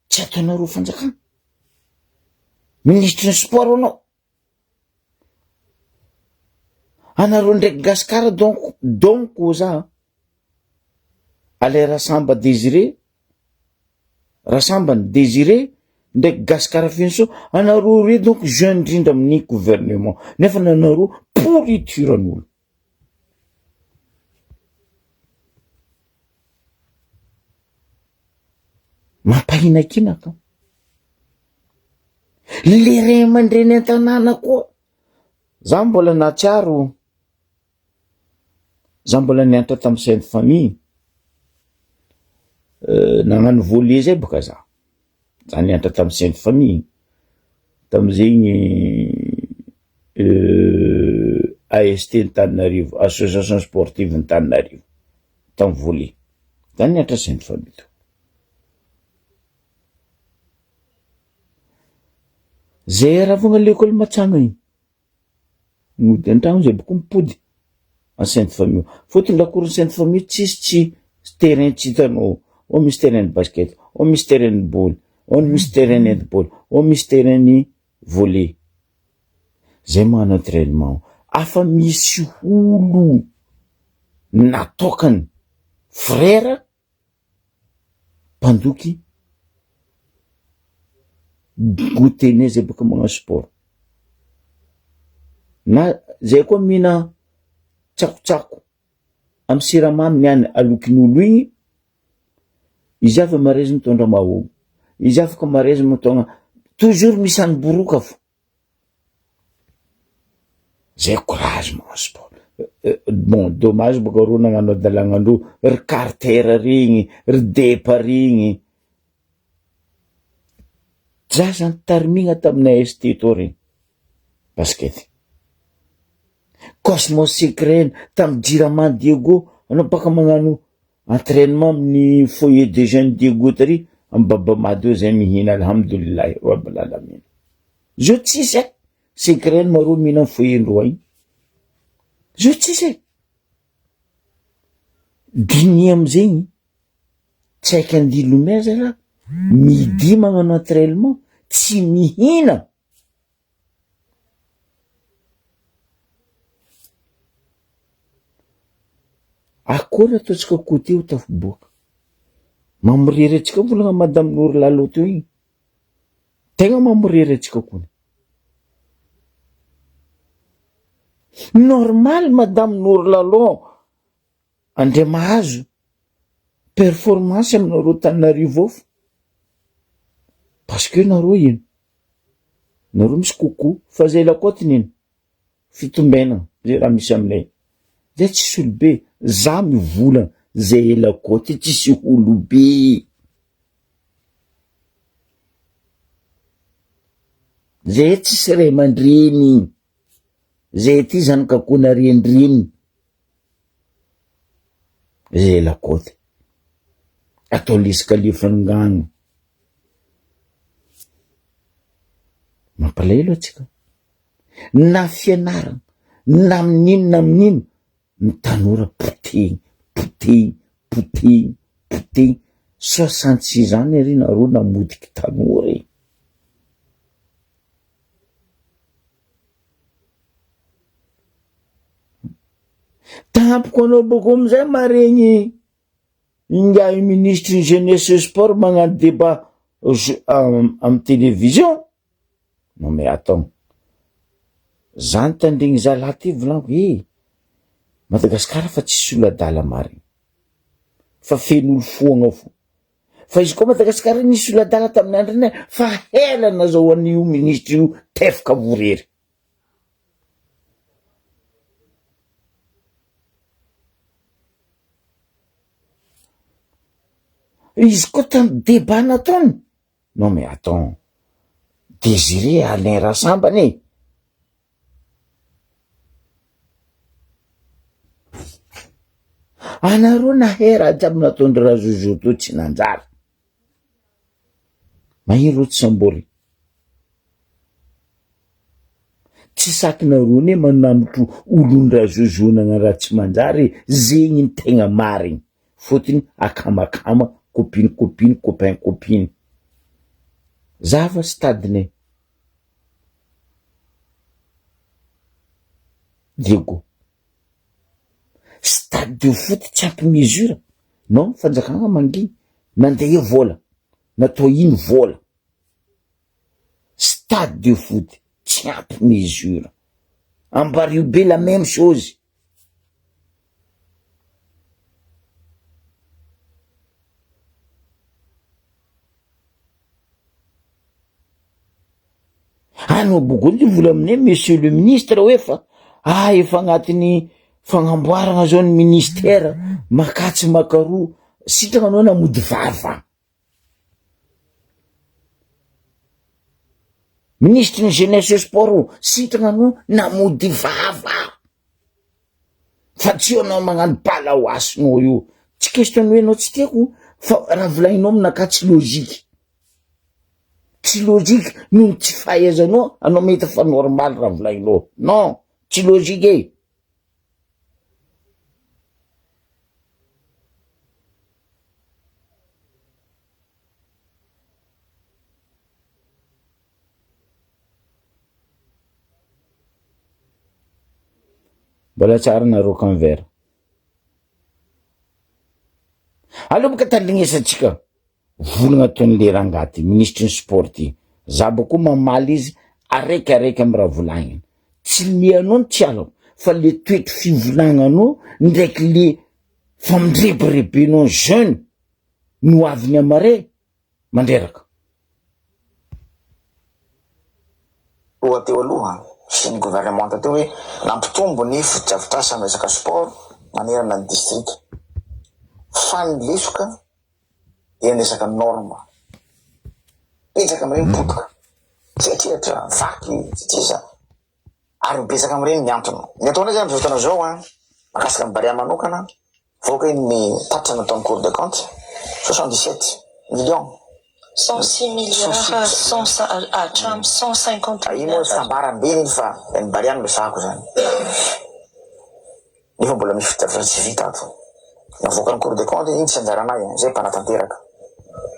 tsy ataonareo fanjakagna ministre sport anareo ndraiky gasikara donc za ale rasamba désiré ndraiky gasikara finso anareo re donc jeune indrindra amin'ny gouvernement nefa nanareo pourrituran'olo mampahinakinaka le ray aman-dreny an-tanàna koa za mbola natsiaro za mbola nianatra tamin'ny Sainte Famille nagnano volley zay boka za nianatra tamin'ny Sainte Famille tamin'izegny AST ny Tananarivo association sportive ny Tananarivo tamin'ny volley za nianatra Sainte Famille zay raha vogna l'école Matsanga igny mody an-tragno zay boko mipody en Sainte Famille fotony lakoron'ny Sainte Famille tsisy terrain tsy hitanao ao misy terrain de basket ao misy terrain de boly ao misy terrain de handball ao misy terrain ny volley zay magnano entraînement afa misy olo natokany frère mpandoky gotenay zay baka magnano sport na zay koa mina tsakotsako amy siramamy niany alokin'olo igny izy avy marezy mitondra mahogo izy afaka marezy mitondra toujours misy any boroka fo zay courage magnano sport bon dommage boka ro nagnano adalagnandro ry carter regny ry depa regny za zany tarimigna taminay ST to regny basket Cosmos Secret tamy Jirama Diego anao baka magnano entraînement amin'ny foyer des jeunes Diego tary amy Babamady eo zay mihina alhamdoulillahi rabbil alamin zo tsisy secret maro mihina amy foyer ndroa igny zo tsisy diny amizegny tsy haiko andilomeza raha midi magnano entraînement tsy mihina akory ataontsika koty eo tafiboaka mamorery atsika volagna madame Nory Lalo teo igny tegna mamorery atsika kony normal madame Nory Lalo andre mahazo performance aminareo Tananarivo ao parce que nareo ino nareo misy koko fa zay lakotiny ino fitombenana zay raha misy aminay zay tsisy olobe za mivolana zay elakoty tsisy olobe zay tsisy ray aman-dreny zay ty zanakakona rendreny zay elakoty atao lisaka lefangagna mampalahelo atsika na fianarana na amin'ino ny tanora poteny 66 ans ary nareo namodiky tanora tampoko anao boko amizay maregny inga ministre jeunesse et sport magnano débat amy télévision non mais attends zany tandregny zalahy ty volaniko Madagasikara fa tsisy oladala marigny fa feno olo foagna fo fa izy koa Madagasikara nisy oladala tamin'andriny fa hela nazao an'io ministre io tefaka vorery izy koa tamy débat nataony non mais attends Désiré Alain Rassambany anareo nahera jiaby nataondry raha zozo to tsy nanjary mahiro tsy samboly tsy sakinareo ne manamotro olon-dra zozonana raha tsy manjary zegny ny tegna marigny fotony akamakama copain zava stadine Diego stade de foot tsy ampy mesure non fanjakagna mangi nandeha vola natao ino vola stade de foot tsy ampy mesure ambario be la même chose anao bogolo vola aminay monsieur le ministre hoe fa efa agnatiny fagnamboarana zao ny ministère makatsy makaroa sitrana anao namody vava ministre ny jeunesse et sport sitrana anao namody vava fa tsy anao magnano bala hoasinao io tsy question hoe anao tsy tiako fa raha volagninao aminakatsy logique no tsy fahaizanao anao mety fa normal raha volagninao non tsy logique mbola tsara nareo kanvera aleo boka tandlignesatsika volagna taon'le rangaty ministre ny sport ty za boko mamaly izy araiky amy raha volagniny tsy lianao tsy alao fa le toetry fivolagnanao ndraiky le famindrebirebenao jeune no aviny amare mandreraka teo aloha sy ny gouvernement teo hoe nampitombo ny fotodrafitrasa amy resaka sport manerana ny district fa ny lesoka dia ny resaka norme petsaka am'ireny potoka tsy atrehatra vaky tsitsisa ary mipetsaka am'ireny miantona ny ataonay zany fotoana zao makasika ny baria manokana voaka iny ny tatra nataon'ny cour de compte 77 millions 106 milliards, 150 ino moa sambarambeny iny fa ny bariano resako zany nefa mbola misy fitafitra tsy vita ato navoaka ny cour de compte iny tsy anjaranay zay mpanatanteraka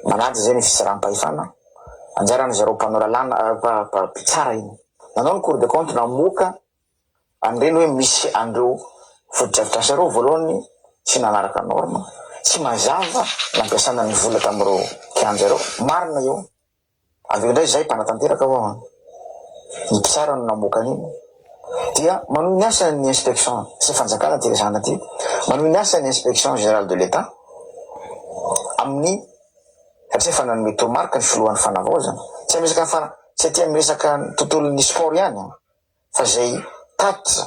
manaja zay ny fisarampahefana anjarany zareo mpanolalana pitsara iny nanao ny cour de compte namoaka anireny hoe misy andreo fotodrafitrasa reo voalohany tsy nanaraka norme, tsy mazava nampiasana ny vola tamin'ireo kianja reo. Marina io. Aveo indray zay mpanatanteraka avao ny mpitsara no namoaka an'iny. Dia manohy ny asan'ny inspection sy fanjakana ty resana ty, manohy ny asan'ny inspection générale de l'État amin'ny satria fa nanome tomarika ny filohan'ny fanavaozana, tsy amresaka tsy aty amresaka tontolon'ny sport ihany fa zay tatitra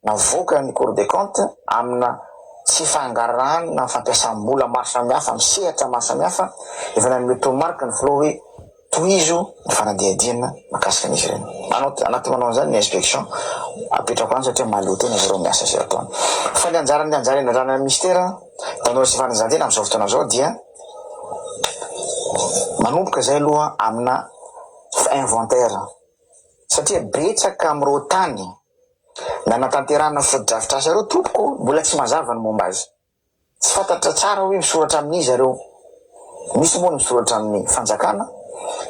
navoaka ny Cour des comptes amina tsy fangarahana na fampiasam-bola maro samihafa amin'ny sehatra maro samihafa, efa nanome tomarika ny filoha hoe tohizo ny fanadiadiana makasika an'izy ireny. Anaty manao an'izany ny inspection apetrako any satria mahaleo tena izy ireo miasa sy ataony. Fa ny anjarany andrana ministera tanora sy fanazantena amin'izao fotoana zao dia manomboka zay aloha amina inventaire satria betsaka amin'ireo tany nanatanterana foto-drafitrasa reo tompoko mbola tsy mazava ny momba azy, tsy fantatra tsara hoe misoratra amin'izy ireo. Misy moa ny misoratra amin'ny fanjakana,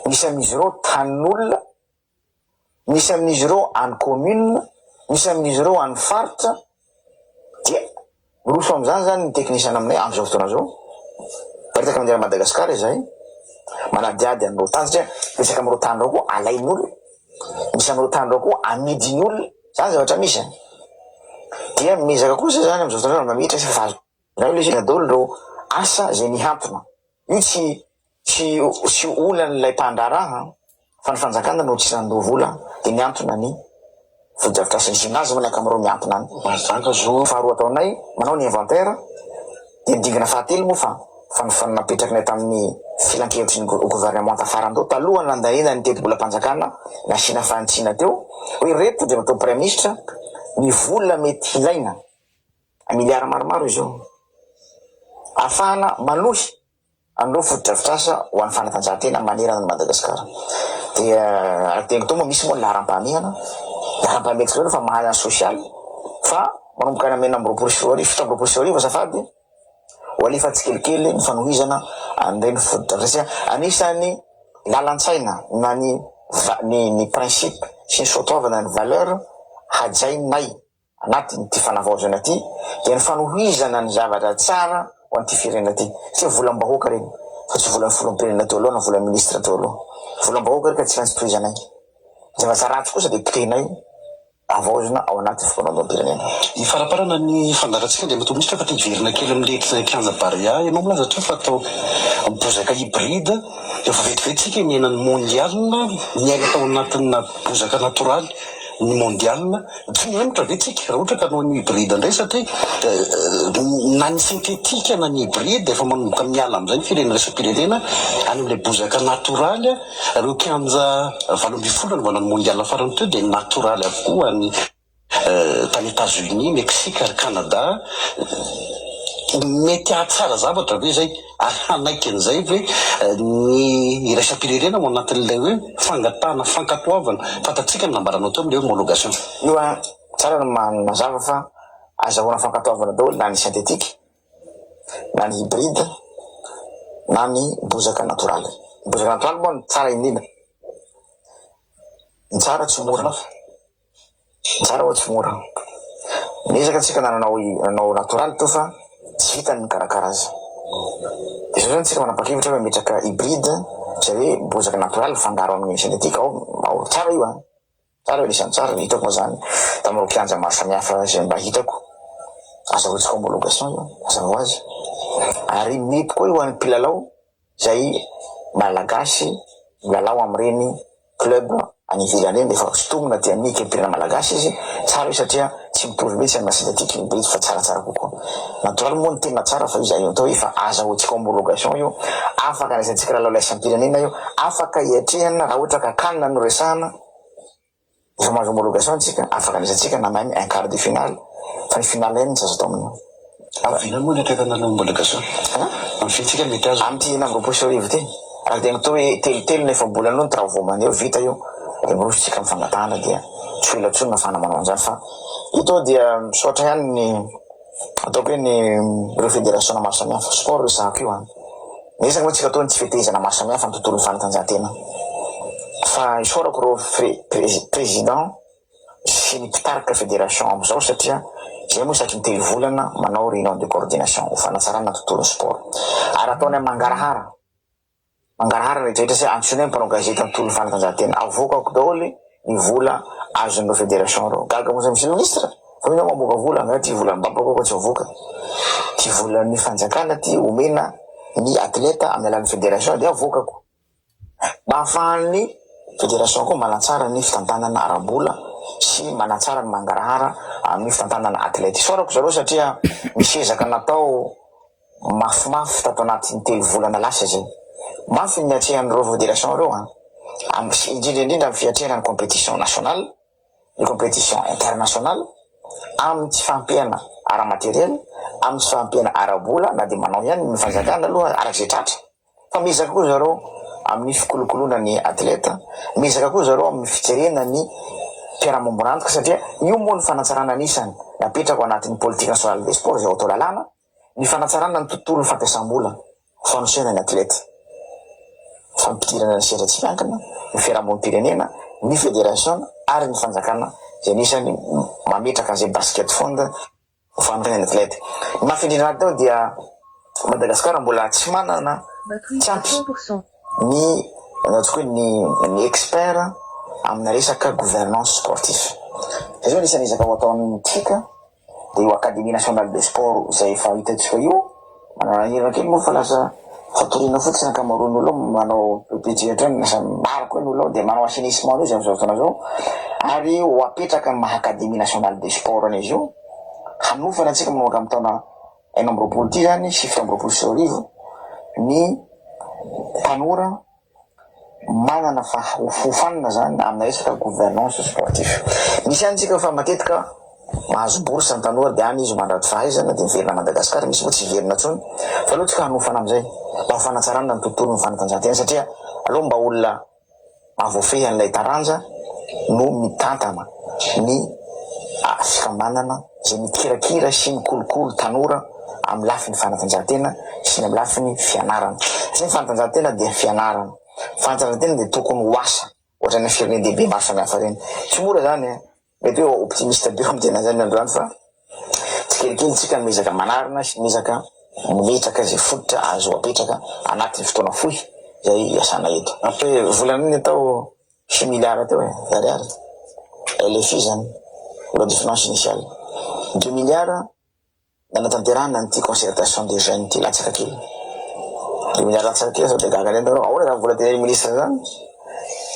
misy amin'izy ireo tanin'olona, misy amin'izy ireo any commune, misy amin'izy ireo any faritra. Dia miroso amin'izany zany ny technicien aminay amin'izao fotoana zao paritaka mandehana Madagasikara izay manadiady an'ireo tany satria betsaka amin'ireo tany reo koa alain'olona, misy amin'ireo tany reo koa amidiny olona, zany zavatra misy. Dia mezaka kosa zany amin'izao fotoana zao mamitra sy fa zay le daholo reo asa zay nihantona. Io tsy olan'ilay mpandraraha fa ny fanjakana no tsy nandoa vola dia niantona ny foto-drafitrasa ny gymnase moa niaka amin'ireo miantona any. Mazaka zo faharoa ataonay manao ny inventaire dia nidingana fahatelo moa fa napetraky nay tamin'ny filan-kevitry ny gouvernement tafarandreo taloha nandanina ny tety-bola mpanjakana nasiana fanitsina teo hoe reto dia matao premier ministre ny vola mety ilaina miliara maromaro izy io afahana manohy andreo foto-drafitrasa ho an'ny fanatanjahantena manerana ny Madagasikara. Dia aratengo tao moa misy moa laharam-pahamehana laharam-pahamehana reo fa mahalany sosialy fa manomboka any amena am'roapolo sy roarivo fito am'roapolo sy roarivo azafady ho alefa tsikelikely ny fanohizana an'ireny foto-drafitrasa. Anisany lalan-tsaina na ny principe sy ny soatoavana ny valeur hajainay anatin'ny ty fanavaozana ty dia ny fanohizana ny zavatra tsara ho an'ity firenena ty. Tsy volam-bahoaka reny fa tsy volan'ny filoham-pirenena teo aloha na vola ministra teo aloha. Volam-bahoaka reka tsy maintsy tohizanay. Zava-tsaratsy kosa dia potehinay avaozana ao anaty fikonanom-pirenena. Ny faraparana ny fandaratsika dia matoa ministra fa ty verina kely amin'le kianja baria ianao milazatra fa atao bozaka hybride efa vetivetsika ny henan'ny mondialina miaina tao anatin'ny bozaka natoraly ny mondialina tsy mihemotra vetsika raha ohatra ka anao ny hybride indray satria na ny syntetika na ny hybride efa manomboka miala amin'izay ny firenena resam-pirenena any amin'ilay bozaka natoraly reo kianja valo amby folo ny voanany mondialina farany teo dia natoraly avokoa ny tany États-Unis, Mexique ary Canada. Mety ahatsara zavatra ve zay ary hanaiky an'izay ve ny resam-pirenena mo anatin'ilay hoe fangatana fankatoavana fantatsika ny nambaranao teo amin'ilay homologation. Io tsara ny mazava fa azahoana fankatoavana daholo na ny syntétique na ny hybride na ny bozaka natoraly. Bozaka natoraly moa ny tsara indrindra, ny tsara tsy mora, ny tsara ho tsy mora. Miezaka tsika nanao natoraly to fa tsy vitany mikarakara azy. Dia zao zany tsika manapa-kevitra hoe metraka hybride zay hoe bozaka natoraly fangaro amin'ny syntétique ao tsara io tsara io isan'ny tsara hitako moa zany tamin'ireo kianja maro samihafa zay mba hitako azahoantsika homologation io azava azy. Ary mety koa io an'ny mpilalao zay malagasy milalao amin'ireny club any ivelany eny efa sotomona dia mika pirena malagasy izy tsara io satria tsy mitovy mihitsy amin'ny syntétique hybride fa tsaratsara kokoa. Natoraly moa ny tena tsara fa io zay atao hoe fa azahoantsika homologation io afaka anaisantsika lalao laisam-pirenena io afaka hiatrehana raha ohatra ka kanina no resahana efa mahazo homologation antsika afaka anaisantsika na maimy un quart de finale fa ny finale eny tsy azo atao amin'io. Avina moa ny atrehana ny homologation amin'ny fitsika mety azo amin'ny ty namroapolo sy arivo ty raha tegna atao hoe telotelo nefa mbola no ny travaux eo vita io dia mirosotsika amin'ny fangatahana dia tsy ola tsony nafana manao an'izany fa ito dia misaotra ihany ny ataoko hoe ny ireo fédération maro samihafa sport io sahako io miezaka moa tsika atao ny tsy fitehizana maro samihafa amin'ny tontolon'ny fanatanjahantena fa isaorako reo président sy ny mpitarika fédération amin'izao satria zay moa isaky ny telo volana manao réunion de coordination ho fanatsarana tontolo sport ary ataony amin'ny mangarahara rehetrarehetra se antsoina mpanao gazety amin'ny tontolo fanatanjahantena avokako daholy ny vola azon'ireo fédération reo gaga moa zay misy ministre fa mino mamoaka vola nga ty vola mbabako ko tsy avoaka ty volan'ny fanjakana ty omena ny atleta amin'ny alalan'ny fédération dia avokako mba ahafahan'ny fédération koa manatsara ny fitantanana ara-bola sy manatsara ny mangarahara amin'ny fitantanana atleta isorako zareo satria misy ezaka natao mafimafy tato anatin'ny telo volana lasa zay mafy ny atrehan'ireo fédération reo indrindrindrindra amin'ny fiatrehana ny compétition nationale ny compétition internationale amin'ny tsy fampiana ara-materiel amin'ny tsy fampiana ara-bola na dia manao ihany ny fanjakana aloha arak'izay tratra fa mizaka koa zareo amin'ny fikolokoloana ny atleta mizaka koa zareo amin'ny fitserena ny mpiara-momborantoka satria io moa ny fanatsarana anisany napetrako anatin'ny politique nationale des sports zay atao lalàna ny fanatsarana ny tontolo ny fampiasam-bola fanosena ny atleta fampidirana ny sera tsy miankina ny fiarahamonim-pirenena ny fédération ary ny fanjakana zay anisany mametraka an'izay basket fond fanompiana ny atleta ny mafindrina tao dia Madagasikara mbola tsy manana tsy ampy ny ataoko hoe ny expert amina resaka gouvernance sportif zay zao anisany ezaka ho ataon'ny tsika dia io académie nationale de sport zay efa hitantsika io mananahirana kely moa fa lasa fatorina fotsiny ankamaroan'olo manao pepetihatra ny lasa maro koa ny olo dia manao assainissement io zay am'izao fotoana zao ary ho apetraka ny maha académie nationale de sport an'izy io hanofana antsika manoaka amin'ny taona 20 ty zany 7 ny tanora manana fofanina zany amina resaka gouvernance sportif misy anytsika fa matetika mahazo bourse ny tanora dia any izy mandraty fahaizana dia miverina Madagasikara misy moa tsy verina tsony fa aloha tsika hanofana am'izay mba hofanatsarana ny tontolo ny fanatanjahantena satria aloha mba olona mahavoafehy an'ilay taranja no mitantana ny fikamanana zay mikirakira sy mikolokolo tanora amin'ny lafiny fanatanjahantena sy amin'ny lafiny fianarana sy ny fanatanjahantena dia fianarana fanatanjahantena dia tokony ho asa ohatra ny firenena dehibe maro samihafa reny tsy mora zany mety hoe optimiste be amin'ny tena zany androany fa tsikelikely tsika mizaka manarina sy mizaka mimetraka zay fototra azo apetraka anatin'ny fotoana fohy zay asana eto après volaniny atao 6 milliards teo ariary LFI zany loi de finance initiale 2 milliards nanatanterahana nyty concertation des jeunes ty latsaka kely 2 milliards latsaka kely sao de gaga reny tao ahoana zany vola tena ministre zany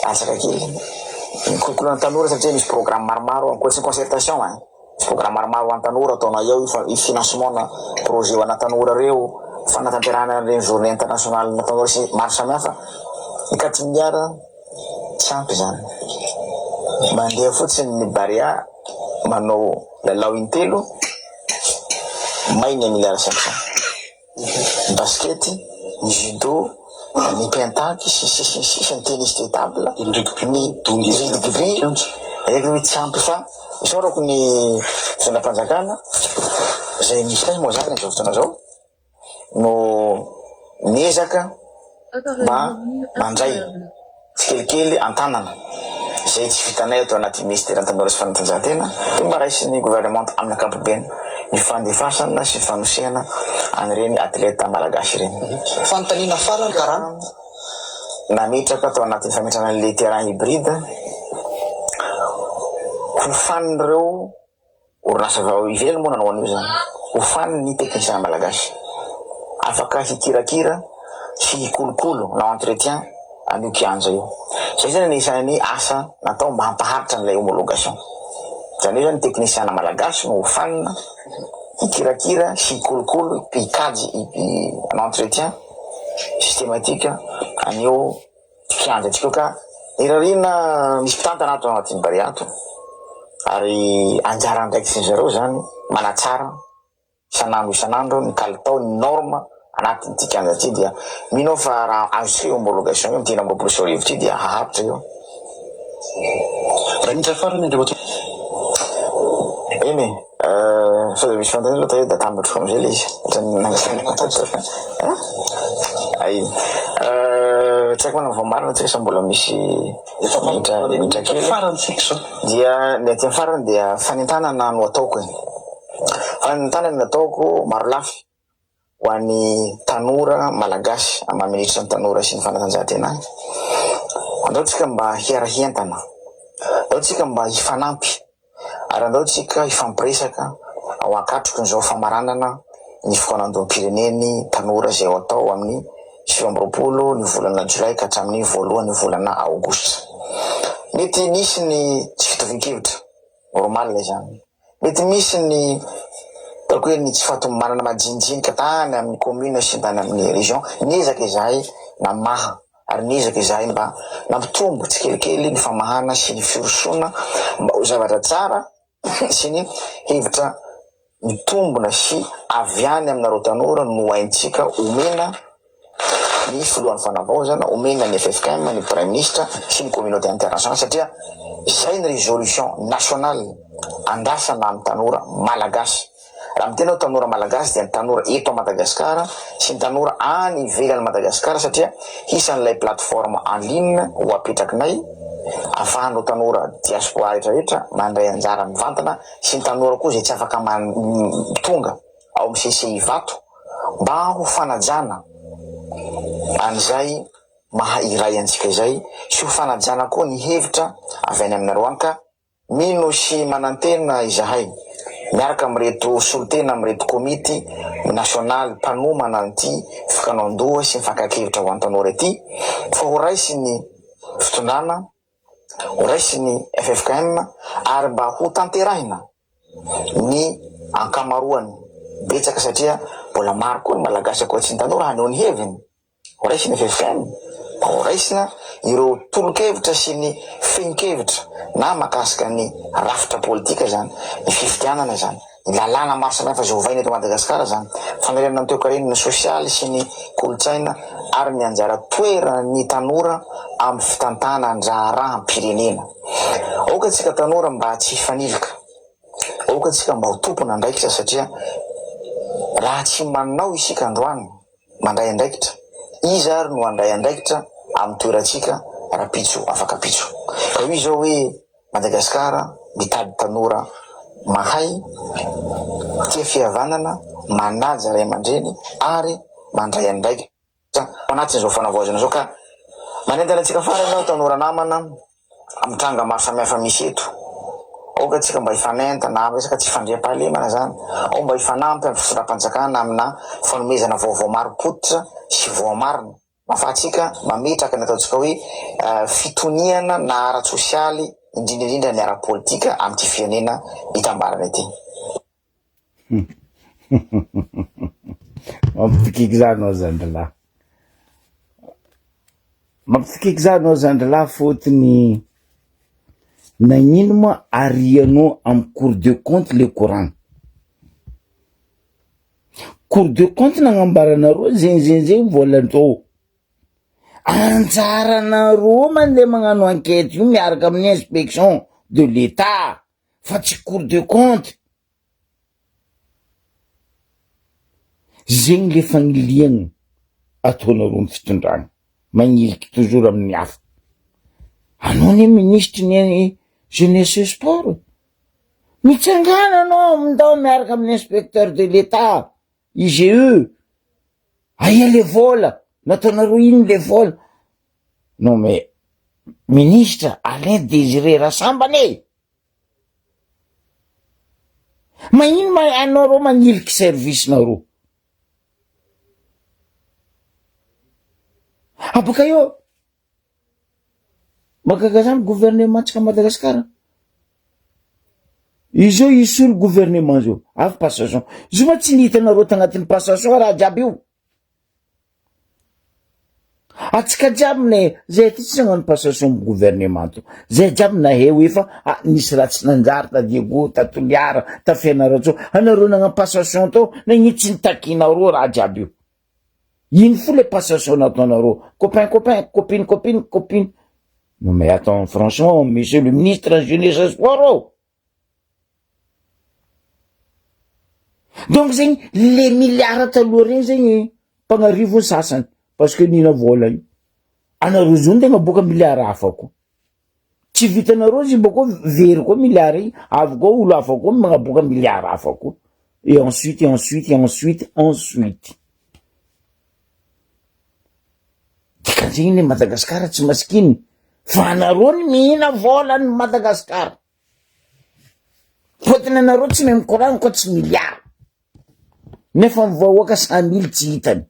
latsaka kely mikolokolana tanora satria misy programme maromaro ankoatsy concertation misy programme maromaro ho an-tanora ataona eo i financement na projet ho ana tanora reo fanatanterahana reny journée internationale na tanora sy maro samihafa ny 4 milliards tsy ampy zany mandeha fotsiny ny Barea manao lalao intelo mainy 1 milliard 500 basket ny judo ny pentak sy ny tennis de table ny rugby rugby tsy ampy fa isorako ny fitondram-panjakana zay misy azy moa zany zao fotoana zao no miezaka mba mandray tsikelikely antanana zay tsy vitanay atao anaty ministère tanora sy fanatanjahantena dia mba raisy ny gouvernement amin'ny ankapobeny ny fandefasana sy fanosehana an'ireny atleta malagasy ireny fanontaniana farany karaha nametraka atao anatin'ny fametrana an'le terrain hybride hofanin'ireo orinasa vao ivelany moa nanao an'io zany hofaniny ny technicien malagasy afaka hikirakira sy hikolokolo na entretien an'io kianja io zay zany anisany asa natao mba hampaharitra n'ilay homologation zany io zany technicien malagasy no hofanina hikirakira sy hikolokolo hikajy entretien systématique an'io kianja tsika ka irarina misy mpitantana ato anatin'ny Bariato ary anjara ndraiky sy zareo zany manatsara isanandro ny kalitao ny norme anatin'ny ty kianja ty dia minao fa raha azosika homologation io ny 3 sy 4 ty dia haharitra io raha nitsy farany andreo eny sao de misy fantany loata hoe da tambatroko am'izay le izy ay tsy haiko manao voamarina tsika sa mbola misy mitra kely farany tsika zao dia ny aty amin'ny farany dia fanentanana no ataoko fanantenana nataoko maro lafy ho an'ny tanora malagasy amaminitra ny tanora sy ny fanatanjahantena any. Andaotsika mba hiara-hientana, andaotsika mba hifanampy, ary andaotsika hifampiresaka ao ankatroky n'izao famaranana ny fikonandoam-pireneny tanora zay ho atao amin'ny 20 ny volana Jolay ka hatramin'ny 1 ny volana Aogositra. Mety misy ny tsy fitovian-kevitra, normal zany. Mety misy ny taoko hoe ny tsy fahatomanana majinijinika tany amin'ny commune sy tany amin'ny région, niezaka izahay na maha ary niezaka izahay mba nampitombo tsikelikely ny famahana sy ny firosoana mba ho zavatra tsara sy ny hevitra mitombona sy avy any aminareo tanora no haintsika omena ny filohan'ny fanavaozana, omena ny FFKM, ny prime ministre sy ny communauté internationale satria izay ny résolution nationale andrasana amin'ny tanora malagasy. Raha mitena tanora malagasy dia ny tanora eto a Madagasikara sy ny tanora any ivelan'ny Madagasikara satria isan'ilay plateforme en ligne ho apetrakinay afahanao tanora diaspora rehetrarehetra mandray anjara mivantana sy ny tanora koa zay tsy afaka tonga ao amin'ny CCI vato mba ho fanajana an'izay maha iray antsika izay sy ho fanajana koa ny hevitra avy any aminareo any ka mino sy manantena izahay miaraka amireto solotena amireto komity national mpanomana an'ity fikanaondoha sy mifankakevitra ho an'ny tanora ity fa ho raisy ny fitondrana, ho raisy ny FFKM ary mba ho tanterahina ny ankamaroany betsaka satria mbola maro koa ny malagasy akoatsy ny tanora haneho ny heviny. Ho raisy ny FFKM, ho raisina ireo tolo-kevitra sy ny fehin-kevitra na makasika ny rafitra politika zany, ny fifidianana zany, ny lalàna maro samihafa zay hovaina eto Madagasikara zany, faniriana ny toe-karenina sosialy sy ny kolotsaina ary ny anjara toerana ny tanora amin'ny fitantana andraharaham-pirenena. Aoka tsika tanora mba tsy hifanilika, aoka tsika mba ho tompona andraikitra satria raha tsy manao isika androany mandray andraikitra, izy ary no andray andraikitra amin'ny toeratsika rapitso afaka pitso. Ka io zao hoe Madagasikara mitady tanora mahay, tia fihavanana, manaja ray aman-dreny ary mandray andraikitra anatin'izao fanavaozana zao. Ka manentana antsika farany ianao tanora namana amin'ny tranga maro samihafa misy eto, aoka tsika mba hifanentana resaka tsy fandriam-pahalemana zany, ao mba hifanampy amin'ny fitondram-panjakana amina fanomezana vaovao maro potitra sy voamarina mahafahatsika mametraka ny ataontsika hoe fitoniana na ara-tsosialy indrindraindrindra ny ara-politika amin'ity firenena hitambarana ity. Mampitokiky zany ao Zandrilahy, mampitokiky zany ao Zandrilahy fotony nagnino ma arianao amin'ny cour de compte le courant. Cour de compte nagnambaranareo zeny volan-tao anjaranareo mandeha magnano enquête io miaraka amin'ny inspection de l'État fa tsy cour de compte. Zegny le fagniliana ataonareo ny fitondrana magniliky toujours amin'ny hafa. Anao ny ministre ny jeunesse et sport mitsangana anao mindao miaraka amin'ny inspecteur de l'État IGE, aia le vola nataonareo ino le vola? Non mais ministre Alain Désiré Rassambane, magnino anareo magniliky service nareo? Abaka eo makaka zany gouvernement tsika Madagasikara izy io isolo gouvernement zio avy passation izy ma tsy nihitanareo tagnatin'ny passation raha jiaby io atsika jiaby ne zay ty tsy nagnano passation gouvernement to zay jiaby nahe hoe fa nisy raha tsy nanjary tadiego tatoliara tafianaratso anareo nagnano passation to nagnino tsy nitakinareo raha jiaby io. Ino fo le passation nataonareo copain copine. Non mais attends, franchement, monsieur le ministre de la jeunesse et sport. Donc zegny le milliards taloha regny zegny mpagnarivo ny sasany parce que nina vola io anareo zony tegna boka milliards hafa koa tsy vitanareo zy boko very koa milliards igny avy koa olo hafa koa magnaboka milliards hafa koa et ensuite. Dikan'zegny ny Madagasikara tsy masikiny fa anareo ny mihina volany Madagasikara. Fotony anareo tsy mahay mikoragna koa tsy miliara. Nefa mivahoaka 100 000 tsy hitany.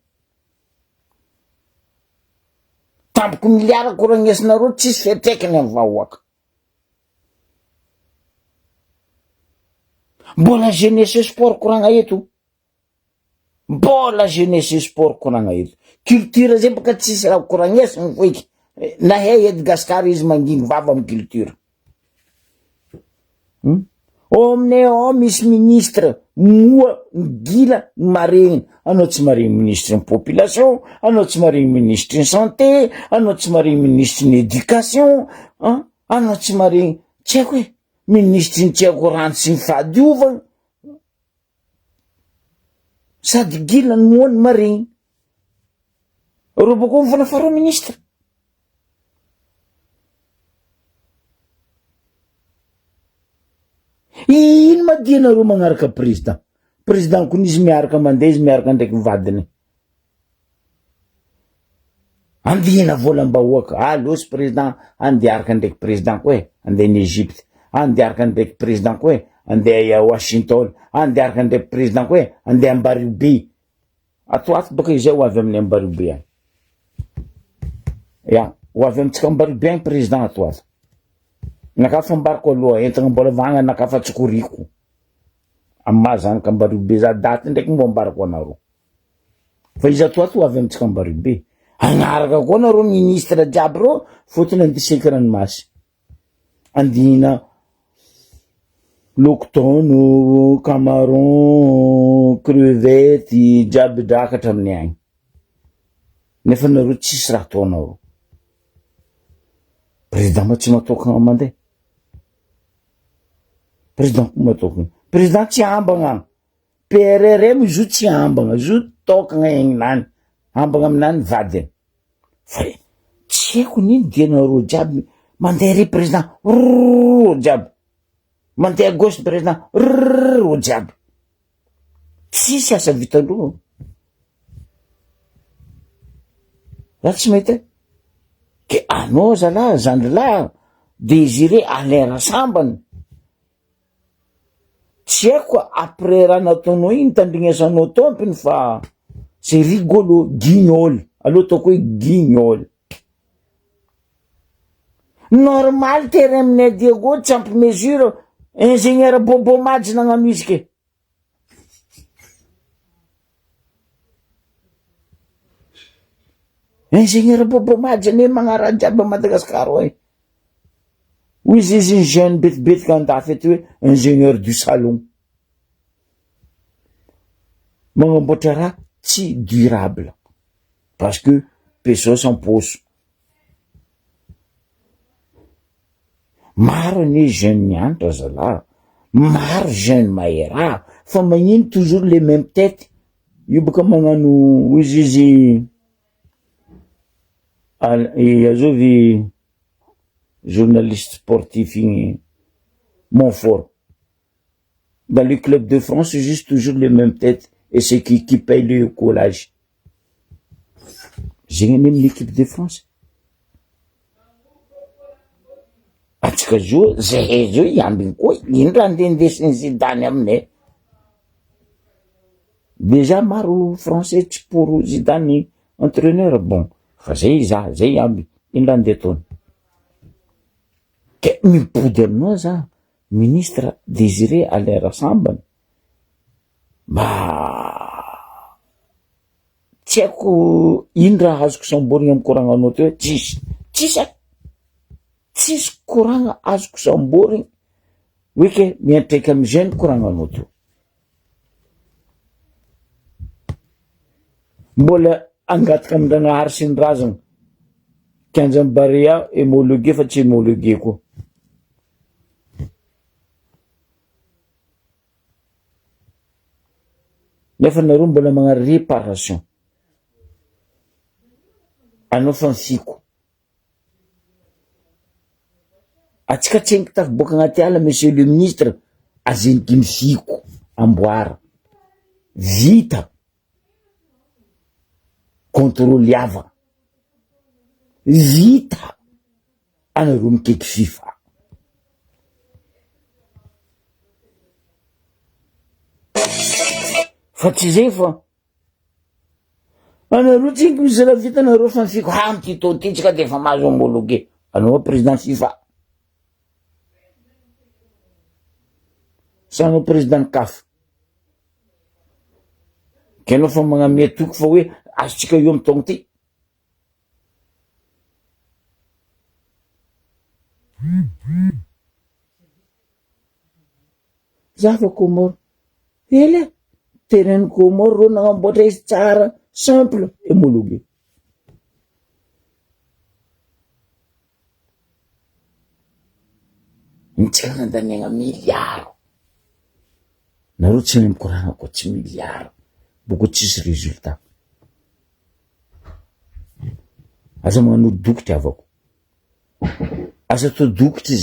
Tampoko miliara koragnesinareo tsisy fetraikany amin'ny vahoaka. Mbola jeunesse et sport koragna eto. Mbola jeunesse et sport koragna eto. Culture zay baka tsisy raha koragnesiny foiky. Nahay Edgasikara izy manginy vava amin'ny culture. Aminay ao misy ministre moa gila maregny. Anao tsy maregny ministre ny population, anao tsy maregny ministre ny santé, anao tsy maregny ministre ny éducation, anao tsy maregny tsy haiko hoe ministre ny tsy haiko rano sy ny fahadiovana. Sady gila ny moa ny maregny. Reo boko mifanafaro ministre. Ino madianareo magnaraka président? Président ko nizy miaraka mandeha, izy miaraka ndraiky vadiny. Andihana volam-bahoaka. Alosy président andiaraka ndraiky président koe andeha ny Egypte. Andiaraka ndraiky président koe andeha a Washington. Andiaraka ndraiky président koe andeha Ambaribe. Atoato baka izay ho avy amin'ny Ambaribe any. Ya, ho avy amintsika Ambaribe any président atoato. Nakafa mbariko aloha entagna mbola vagna nakafa tsikoriko. Amma zany Ambaribe za daty ndraiky mbo ambarako anareo. Fa izy atoato ho avy amintsika Ambaribe. Agnaraka koa nareo ministre jiaby reo fotony andiseky ranomasy. Andina lokotono, camaron, crevette, jiaby drakatra amin'ny agny. Nefa nareo tsisy raha ataonareo. Président ma tsy matokana mandeha. Président ko matokana. Président tsy ambagna. PRRM izo tsy ambagna. Izo tokana egninany. Ambagna aminany vadiny. Fa tsy haiko nino dianareo jiaby mandeha ry président. Rrrr jiaby. Mandeha gauche président. Rrrr jiaby. Tsisy asa vitanareo. Raha tsy mety. Ke anao zala zandrilahy Désiré Alain Rassambany. Tsy haiko après raha nataonao iny tandrignesanao tompiny fa c'est rigolo, guignol. Aloha ataoko hoe guignol. Normal terrain aminay Diego tsy ampy mesure ingénieur Bobo Madji nagnano izy ke. Ingénieur Bobo Madji ane magnara jiaby Madagasikara hoe. Oui, izy une jeune bête quand t'as fait tu ingénieur du salon. Magnamboatra raha tsy durable. Parce que pessoa sans poso. Maro ne jeune mianatra zala. Maro jeune mahera. Fa magnino toujours les mêmes têtes. Io baka magnano izy azovy journaliste sportif Montfort. Dans le club de France, c'est juste toujours les mêmes têtes et c'est qui paye le collage. J'ai gagné l'équipe de France. Atsika zo, zay zo iambiny koa, ino raha ndendesin'ny Zidane aminay. Déjà maro français tsy pour Zidane entraîneur bon. Fa zay iamby, ino raha ndeha ataony. Ke mipody aminao za, ministre Désiré Alain Rassambany. Tsy haiko ino raha azoko samborigna amin'ny koragnanao teo, tsisy koragna azoko samborigna hoe ke miantraika amy jeune koragnanao teo. Mbola angataka amin-dragnahary sy ny razana. Kianjam-Barea homologué fa tsy homologué koa. Nefa nareo mbola magnano réparation. Anao fa mifiko. Atsika tsy engy tafiboaka agnaty ala monsieur le ministre azeniky mifiko amboara. vita contrôle ava, vita anareo mikaiky FIFA. Fa tsy zay fa anareo tsy izy la vita anareo fa mifiko ty taontytsika de fa mahazo homologué anao président FIFA sa anao président CAF ke anao fa magname toky fa hoe azotsika io amy taogno ty. Zava Comore ele terrain Comore ro nagnamboatra izy tsara simple homologué. Mitsika nandaniagna miliaro nareo tsy mikorana ko tsy miliaro boko tsisy résultat. Aza magnano dokitry avako, asa to dokitry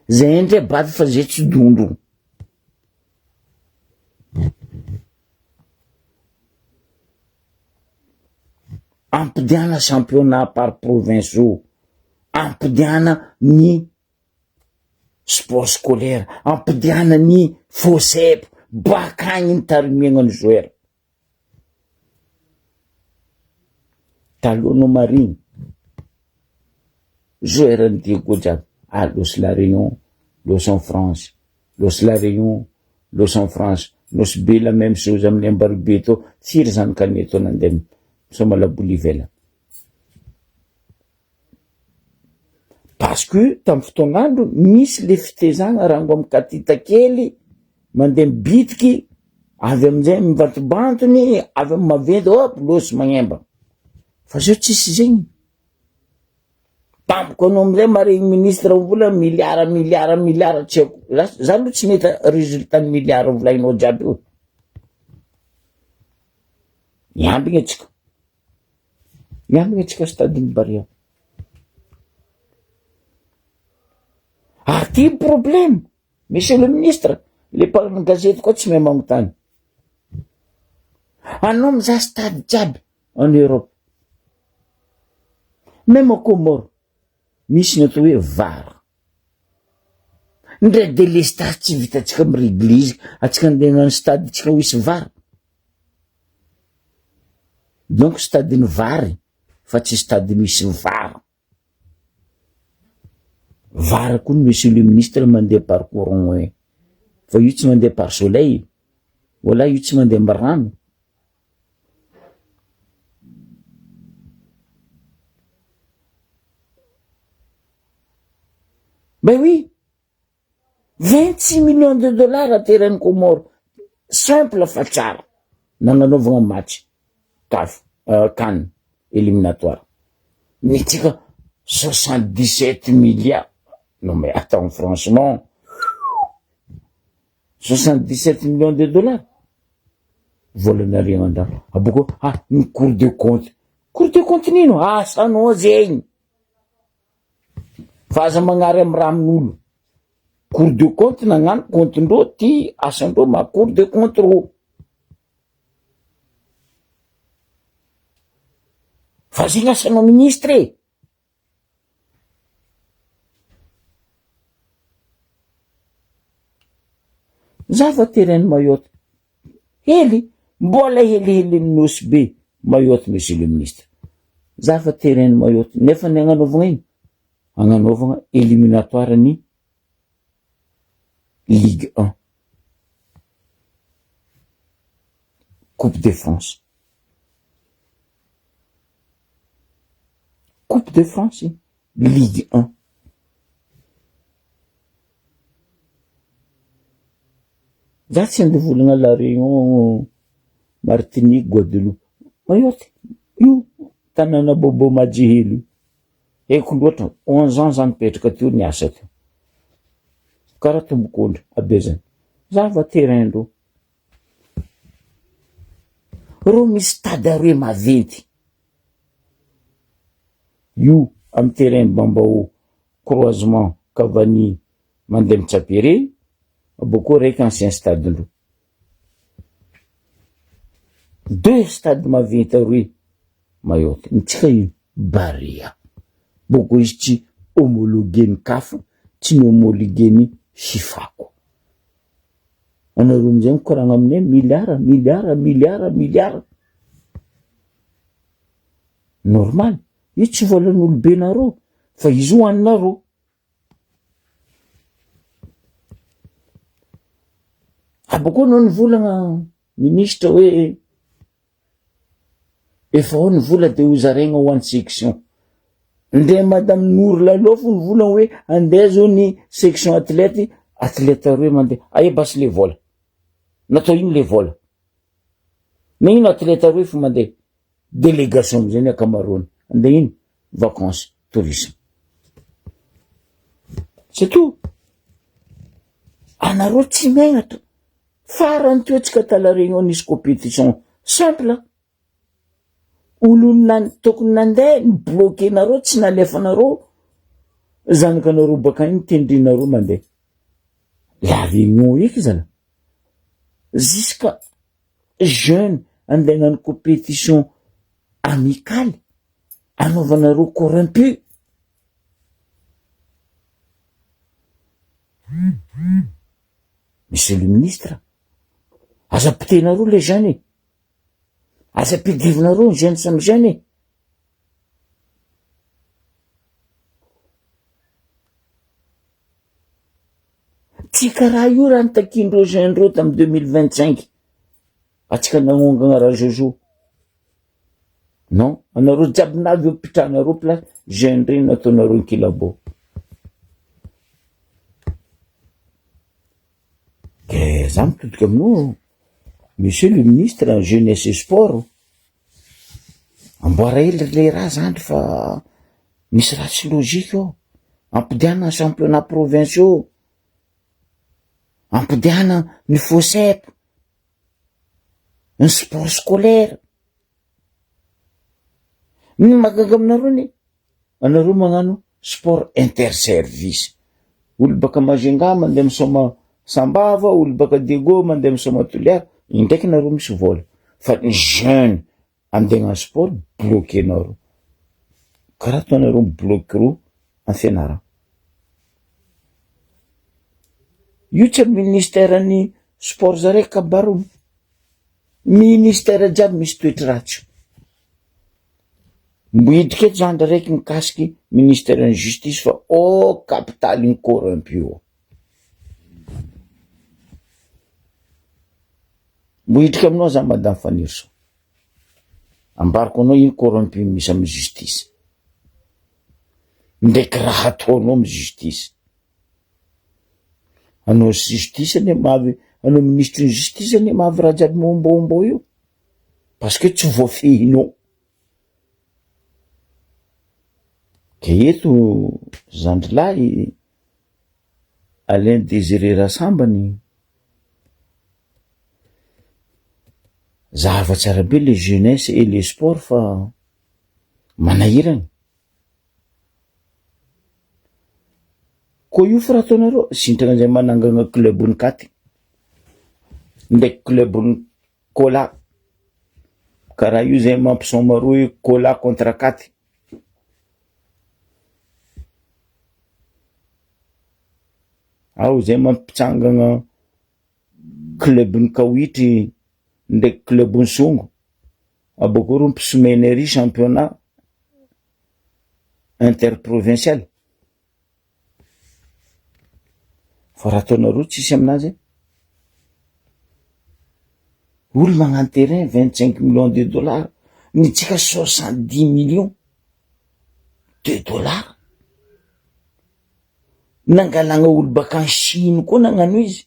zay ndray bavy fa zay tsy dondro. Ampidiana championnat par provinciaux, ampidiana ny sport scolaire, ampidiana ny FOSEP, bakagny ny tarimiagna ny joueur. Talohanao mariny joueur ny Diego jiaby Los La Réunion, Los en France, Los La Réunion, Los en France, Los be la même chose amin'ny Ambaribe to, firy zany kaneto nandeha soma la bolivela. Parce que tamy fotoagnandro misy le fitezagna rango amy katita kely mandeha mibitiky avy amizay mivatobantony avy amy maventy hop losy magnemba fa zao tsisy zegny. Tampoka anao amizay maregny ministre vola miliara tsy haiko za aloha tsy nahita résultat ny miliara volainao jiaby io. Miambigna atsika stadiny Baria. Ty problème monsieur le ministre, le mpagnano gazety koa tsy mahay magnotany. Anao mizaha stade jiaby en Europe, même à Comore misy ny atao hoe VAR. Ndray délestage tsy vitatsika amy réglise atsika andeha hagnano stade tsika ho isy VAR. Donc stade ny VAR fa tsy stade misy VAR. VAR koa monsieur le ministre mandeha par courant fa io tsy mandeha par soleil wala io tsy mandeha amy rano. Ben oui, 26 millions de dollars à terrain Comore simple fa tsara nagnanaovagna match CAF CAN éliminatoire. Mitsika 77 milliards. Non mais attends, franchement, 77 millions de dollars. Volana rianda. Aboko, une cour de compte. Cour de compte nino? Sanao zegny. Faza magnary amy raha amin'olo. Cour de compte nagnano compte-ndreo ty asandreo ma cour de compte ro. Fa zegny asanao ministre. Zava terrain Mayotte. Hely, mbola helihely nosy be Mayotte monsieur le ministre. Zava terrain Mayotte. Nefa ny agnanaovagna iny. Agnanaovagna éliminatoire ny Ligue 1. Coupe de France. Coupe de France, Ligue 1. Za tsy andeha volagna La Réunion, Martinique, Guadeloupe. Mayotte, io tanàna bobo majihely. Eko loatra 11 ans zany petraka teo niasa teo. Karaha tombokondro abe zany. Zava terrain ro. Ro misy stade aroe maventy. Io amy terrain Bambao, croisement Cavani mandeha Mitsapere, aboko raiky ancien stade aloha 2 stade maventy aroy Mayotte nitsika ino Barea boko izy tsy homologueny CAF tsy homologueny FIFA ko anareo amizay mikoragna aminay miliara normal io tsy volan'olo be nareo fa izy hoaninareo aboko anao nivolagna ministre hoe efa ao ny vola de ho zaraigna ho an'ny section nde madame Nour Lalofo nivolagna hoe andeha zao ny section athlète aroe mandeha aia basy le vola natao ino le vola na ino athlète aroe fa mandeha délégation amizay ny akamarony andeha ino vacances tourisme c'est tout anareo tsy miaigna farany teo tsika tala réunion nisy compétition simple olo tokony nandeha ny bloqué nareo tsy nalefa nareo zanaka nareo baka iny tendrinareo mandeha la réunion eky zala jusqu'à jeune andeha nany compétition amicale anaovanareo corrompu monsieur le ministre aza pitenareo le jeune aza pidivinareo ny jeune samy jeune tsy karaha io raha nitakindreo jeune reo tamy 2025 atsika nagnongagna raha Jojo non anareo jiaby navy eo pitranareo place jeune reny nataonareo ny kilabo ke za mitodika aminao monsieur le ministre jeunesse et sport amboara hely le raha zandry fa misy raha tsy logika eo ampidiana championnat provinciaux ampidiana ny FOSEP ny sport scolaire ny magaga aminareo ny anareo magnano sport interservice olo baka Majunga mandeha misoma Sambava olo baka Dego mandeha misoma Toliara indraiky nareo misy vola fa ny jeune andeha sport bloqué nareo karaha ataonareo bloqué ro amin'ny fianarana io tsy ministère ny sport zaraiky kabaro ministère jiaby misy toetry ratsy mbo hidika eto zandry raiky mikasiky ministère ny justice fa capitale ny corrompu mbo hidika aminao za madame Fanirso ambariko anao ino corrompu misy amy justice ndraiky raha ataonao amy justice anao justice ane mahavy anao ministre ny justice ane mahavy raha jiaby mombaomba io parce que tsy voafehinao ke eto zandry lahy Alain Désiré Rassambany zava tsara be le jeunesse et le sport fa manahirany ko io fa raha ataonareo sintrana zay manangana club ny katy ndraiky club ny Kola karaha io zay mampisoma roa Kola contre katy ao zay mampitsangana club ny Kawitry ndraiky club ny Songo aboko ro mpisomeny ery championnat interprovincial fa raha ataonareo tsisy aminazy olo magnano terrain 25 millions de dollars ny tsika 70 millions de dollars nangalagna olo baka en Chine koa nagnano izy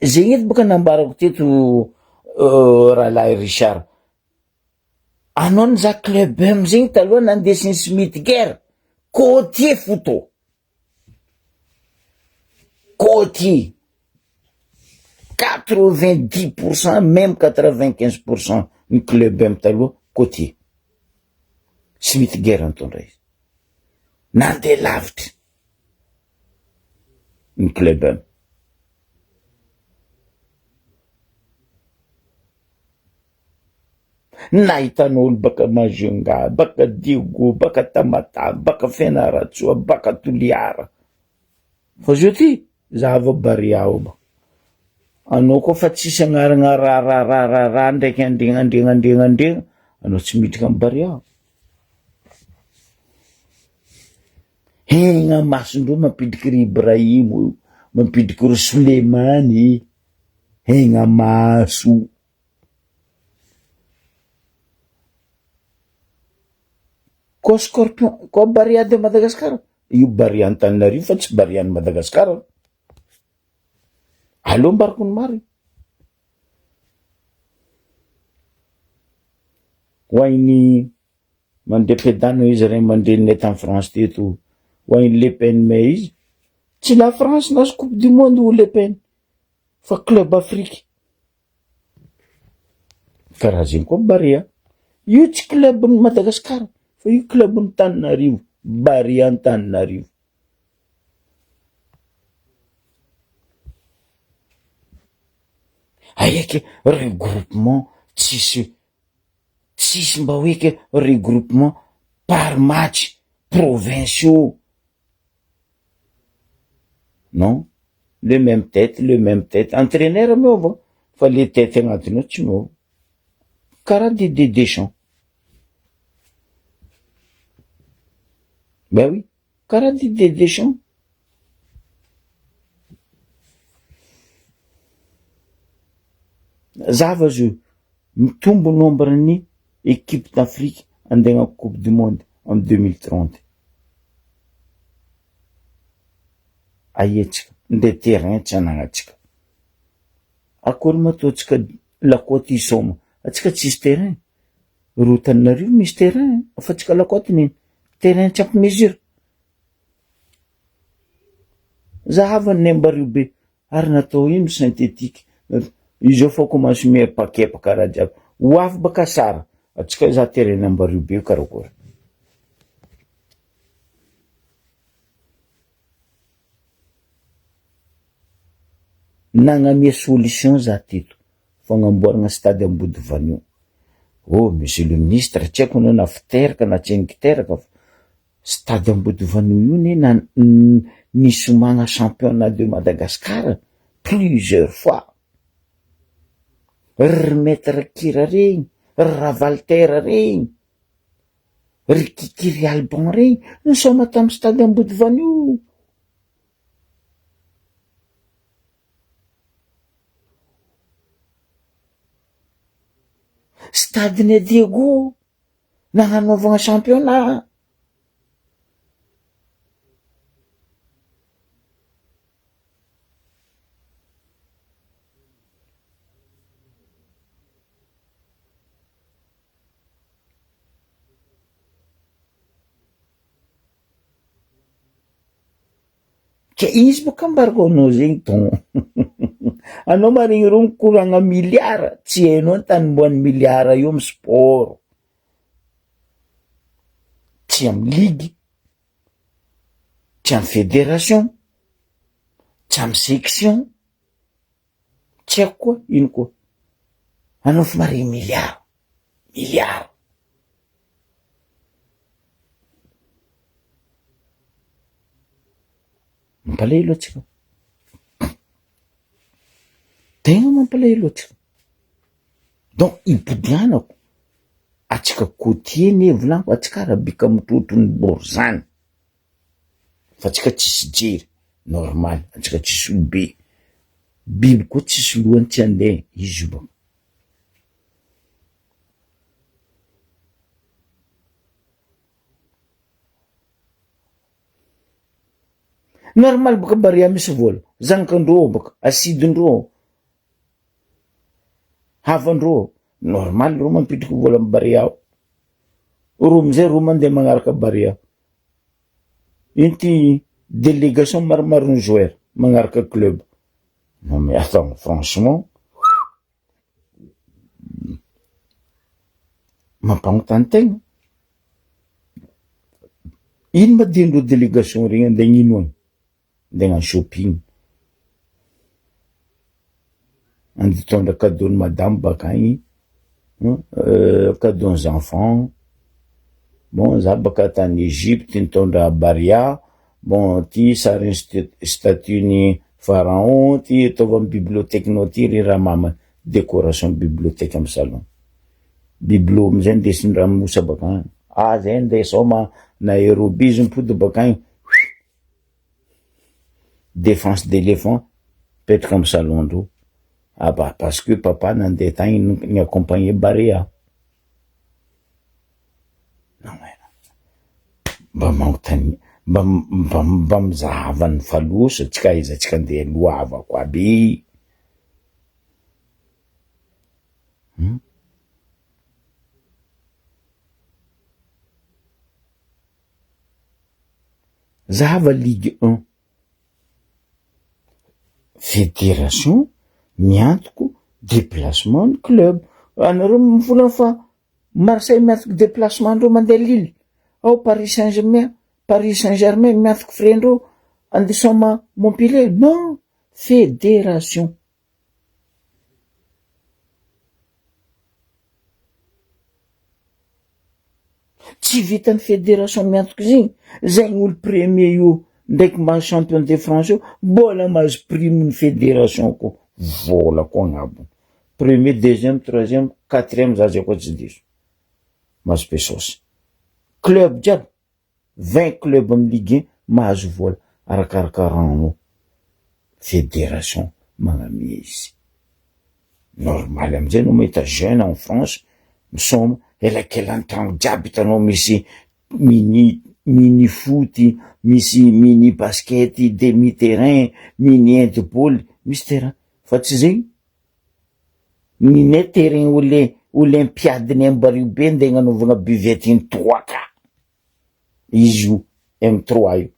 zegny eto baka nambarako teto rahalahy Richard anao ny za club amizegny taloha nandesiny Smith Guerre côtier foto 90%, même 95% ny club amy taloha côtier. Tsy mity guerre mitondra izy. Nandeha lavitry ny club amy. Nahitan'olo baka Majunga, baka Diego, baka Tamatave, baka Fianaratsoa, baka Toliara. Fa zio ty zava Bariao ba. Anao koa fa tsisy agnarana raha ndraiky andegna, anao tsy midriky amy Bariao. Hegna masondreo mampidriky ry Ibrahim, mampidriky ry Sulemany, hegna maso. Koa Scorpion, koa Baria de Madagascar, io Baria Antananarivo fa tsy Baria ny Madagascar. Aleo mbariko ny mary. Hoainy mandeha pedano izy ray mandrenonay tamy France teto, hoainy Le Pen me izy, tsy la France na Coupe du Monde ho Le Pen, fa club Afrique. Karaha zegny koa Baria. Io tsy club ny Madagascar, fa io club ny Tananarivo, Baria ny Tananarivo. Aieke regroupement tsisy mba hoeke regroupement par match provinciaux. Non, le même tête. Entraîneur miova, fa le tête agnatiny ao tsy miova. Karaha Didier Deschamps. Ben oui, karaha Didier Deschamps. Zava zio mitombo nombre ny équipe d'Afrique andegna Coupe du Monde en 2030. Aetsika nde terrain tsy anagnatsika. Akory mataotsika Lakoty isoma, atsika tsisy terrain. Ro Tananarivo misy terrain, fa tsika Lakoty nini terrain tsy ampy mesure. Zahava ny Ambario be ary natao ino synthétique. Izy fa commence miepakepa raha jiaby. Ho avy baka sara, atsika za terrain Ambario be karakory. Nagnamia solution za teto fagnamboarana stade Ambody Vanio. Oh, monsieur le ministre, tsy haiko na fiteraka na tsy ngiteraka fa stade Ambody Vanio io nisomagna championnat de Madagascar plusieurs fois. Ry Maître Kira regny, ry Ravaltera regny, ry Kikiry Alban regny nisoma tamy stade Ambody Vanio. Stade ne Diego nagnanaovagna championnat. Ke izy boka ambariko anao zegny ton. Anao marigny ro mikoragna miliara, tsy hainao ny tany mboan'ny miliara io amy sport. Tsy amy ligue, tsy amy fédération, tsy amy section, tsy haiko koa, ino koa. Anao fa marigny miliara. Mampalahelo atsika. Tegna mampalahelo atsika. Donc ipodianako atsika côtier ne volaniko atsika arabika mitrotro ny Borzany. Fa atsika tsisy jery normal, atsika tsisy olobe. Biby koa tsisy lohany tsy andeha izy ba. Normal baka Baria misy vola, zanakandreo baka, asidindreo, havandreo, normal ro mampidriky vola amy Baria ao. Ro amizay ro mandeha magnaraka Baria. Ino ty délégation maromaro ny joueur magnaraka club. Non mais attends, franchement, mampanontany tegna. Ino ma diandreo délégation regny andeha ino agny? Andeha hagnano shopping. Andeha hitondra cadeau-ny madame baka agny, cadeaux enfants. Bon, za baka tany Egypte nitondra baria. Bon, ty sariny statue-ny pharaon, ty ataova amy bibliothéque-nao ty ry raha mama, décoration bibliothéque amy salon. Biblo amizay ndesiny raha mosa baka agny. Zay ndesao ma Nairobi izy mipody baka agny. Défense d'éléphant, petraka amy salon ndreo. Parce que papa nandeha tagny ni accompagné Barea. Non mais mba magnontany mba mizahava ny faloso tsika izy tsika andeha loavako aby. Zahava Ligue 1 fédération miantoko déplacement ny club. Anareo mivolagna fa Marseille miantoko déplacement ndreo mandeha Lille, ao Paris Saint-Germain miantoko frendreo andeha soma Montpellier. Non, fédération. Tsy vitan'ny fédération miantoko zigny, zay gn'olo premier io ndraiky mba champion de France io, mbola mahazo prime ny fédération ko, vola ko agnabo. Premier, deuxième, troisième, quatrième, zaza ko tsy diso. Mahazo pesos. Club jiaby, 20 club amy Ligue 1 mahazo vola, arakaraka rango. Fédération magnamia izy. Normal amizay no mahita jeune en France, misoma, elakelan'ny trano jiaby hitanao misy mini foot, misy mini basket, demi terrain, mini handball, misy terrain. Fa tsy zay, nine terrain olympiade-ny Ambaribe ndeha gnanaovagna buvette-ny 3K. Izy io, M3 io.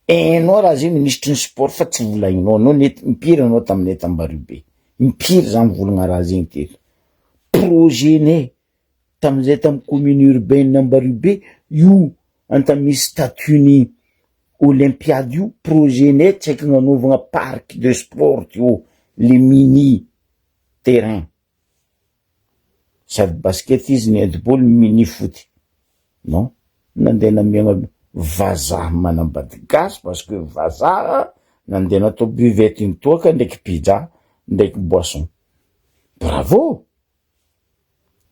Enao raha zay ministre ny sport fa tsy volagninao, anao impiry anao taminay Ambaribe. Impiry zany volagna raha zay teto. Projet-nay tamizay tamy commune urbaine Ambaribe, io anta misy statue-ny olympiade io, projet-nay tsaiky gnanaovagna parc de sport io, le mini terrain. Sady basket izy ny handball, mini foot. Non, nandeha namiagna vazaha manambady gasy, parce que vazaha nandeha natao buvette ny toaka ndraiky pizza ndraiky boisson. Bravo!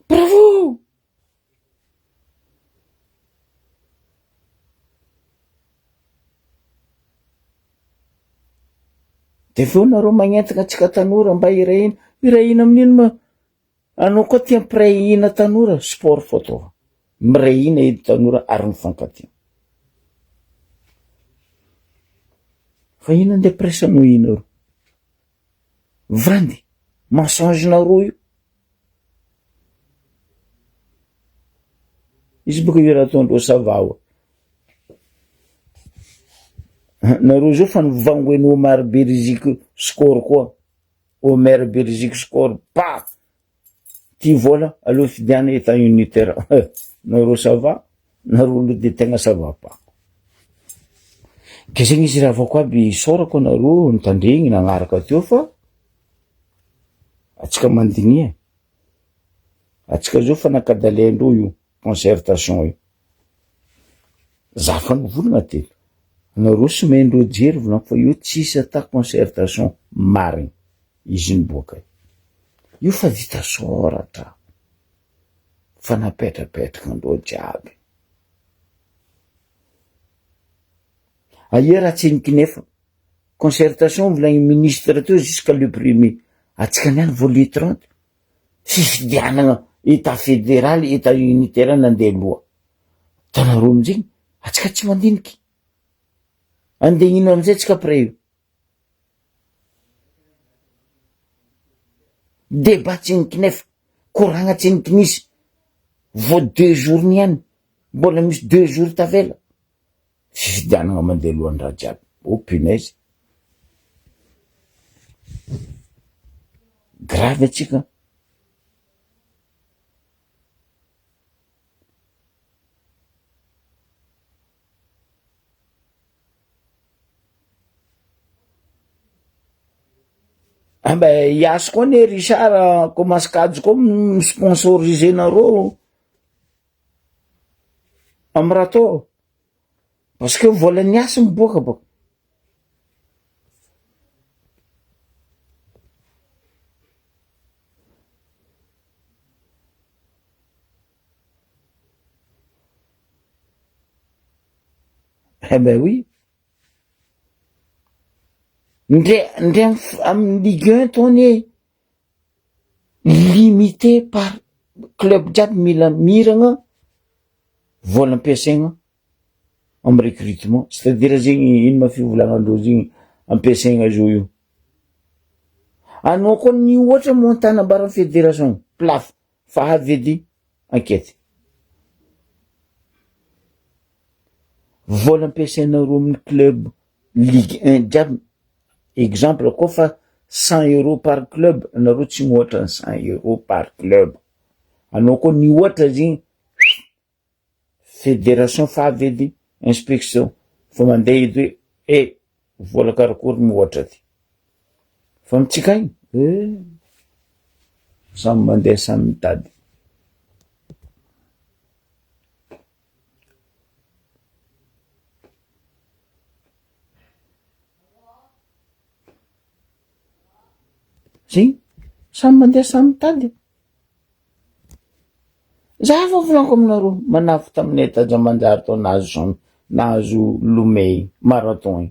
Bravo! De vao nareo magnentana atsika tanora mba irahina amin'ino ma? Anao koa tia mipirahina tanora, sport photo. Mirahina edy tanora ary mifankatia. Fa ino andeha presanao ino ro? Vandy, mensonge nareo io. Izy boka io raha ataondreo savao. Nareo zao fa nivangoeny Omar Belgique score koa. Omer Belgique score, pa! Ty vola, aleo fidiana état unitaire. Nareo sava, nareo olo de tegna sava pa. Ke zegny izy raha avako aby sorako nareo nitandregny nagnaraka teo fa atsika mandigny atsika zao fa nakadalendreo io concertation io. Za fa nivolagna teto. Nareo somendreo jery volagna fa io tsisy ata concertation marigny. Izy niboaka io fa vita soratra fa napetrapetraka andreo jiaby. Aia raha tsy nikinefa concertation volagny ministre teo jusqu'à le premier. Atsika niany volet 30 fifidianagna état fédéral, état unitaire nandeha loha. Tanareo amizay atsika tsy mandiniky. Andeha ino amizay atsika après io? Débat tsy nikinefa, koragna tsy nikinisy. Vo 2 jours niany, mbola misy 2 jours tavela. Fifidianagna mandeha lohan'ny raha jiaby. Oh punaise, Gravy atsika. Amba iasy koa ne Richard ko masikajy koa misponsorisena-reo amy raha atao parce que volan'ny asy miboaka baka. Eh ben oui. Ndre amin'ny Ligue 1 tony limité par club jiaby mila miragna vola ampiasaigna amy recrutement, c'est-à-dire zegny ino ma fivolagnan-drozy igny ampiasaigna zo io. Anao koa ny ohatra montana mbara fédération plaf fa havedy enquête. Vola ampiasainareo amin'ny club Ligue 1 jiaby. Exemple koa fa 100 € par club, anareo tsy mihoatra ny 100 € par club. Anao koa ny ohatra zegny fédération fa avedy inspection fa mandeha edy hoe vola karakory mihoatra ty. Fa amitsika igny samy mandeha samy mitady. Zegny samy mandeha samy mitady. Za fa volaniko aminareo manafy taminay Tandramanjary tao nahazo Lomey marathon.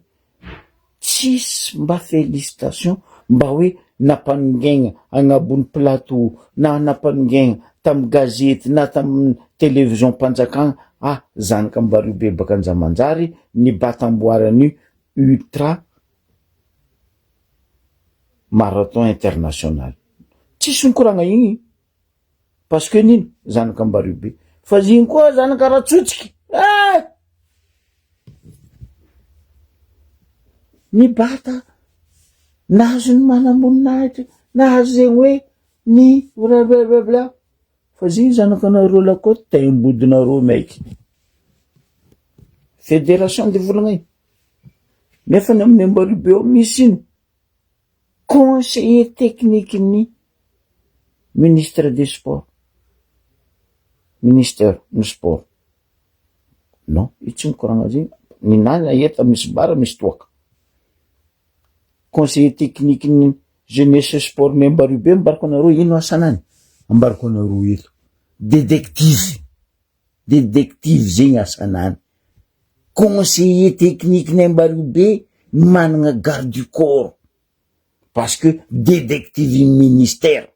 Tsisy mba félicitation mba hoe nampanongaigna agnabony plateau na nampanongaigna tamy gazety na tamy télévision Mpanjakana. Zanaka Mbaribe baka Anjamanjary nibatamboarany ultra marathon international. Tsisy nikoragna igny parce que nino zanaka Mbaribe fa zigny koa zanaka Ratsotsiky nibata nahazo ny manamboninahitra nahazo zegny hoe ny blablabla fa zigny zanakanareo lakôty taimbodinareo maiky fédération de volagna igny. Nefa ny amin'ny Mbaribe ao misy ino conseiller technique ny ministre des sports, ministère ny sport. Non, io tsy mikoragna zegny. Ny nana eta misy bara misy toaka. Conseiller technique ny jeunesse sport ny Mbaribe mbarako anareo ino asanany? Ambarako anareo eto. Détective zegny asanany. Conseiller technique ny Mbaribe managna garde du corps parce que détective ministère.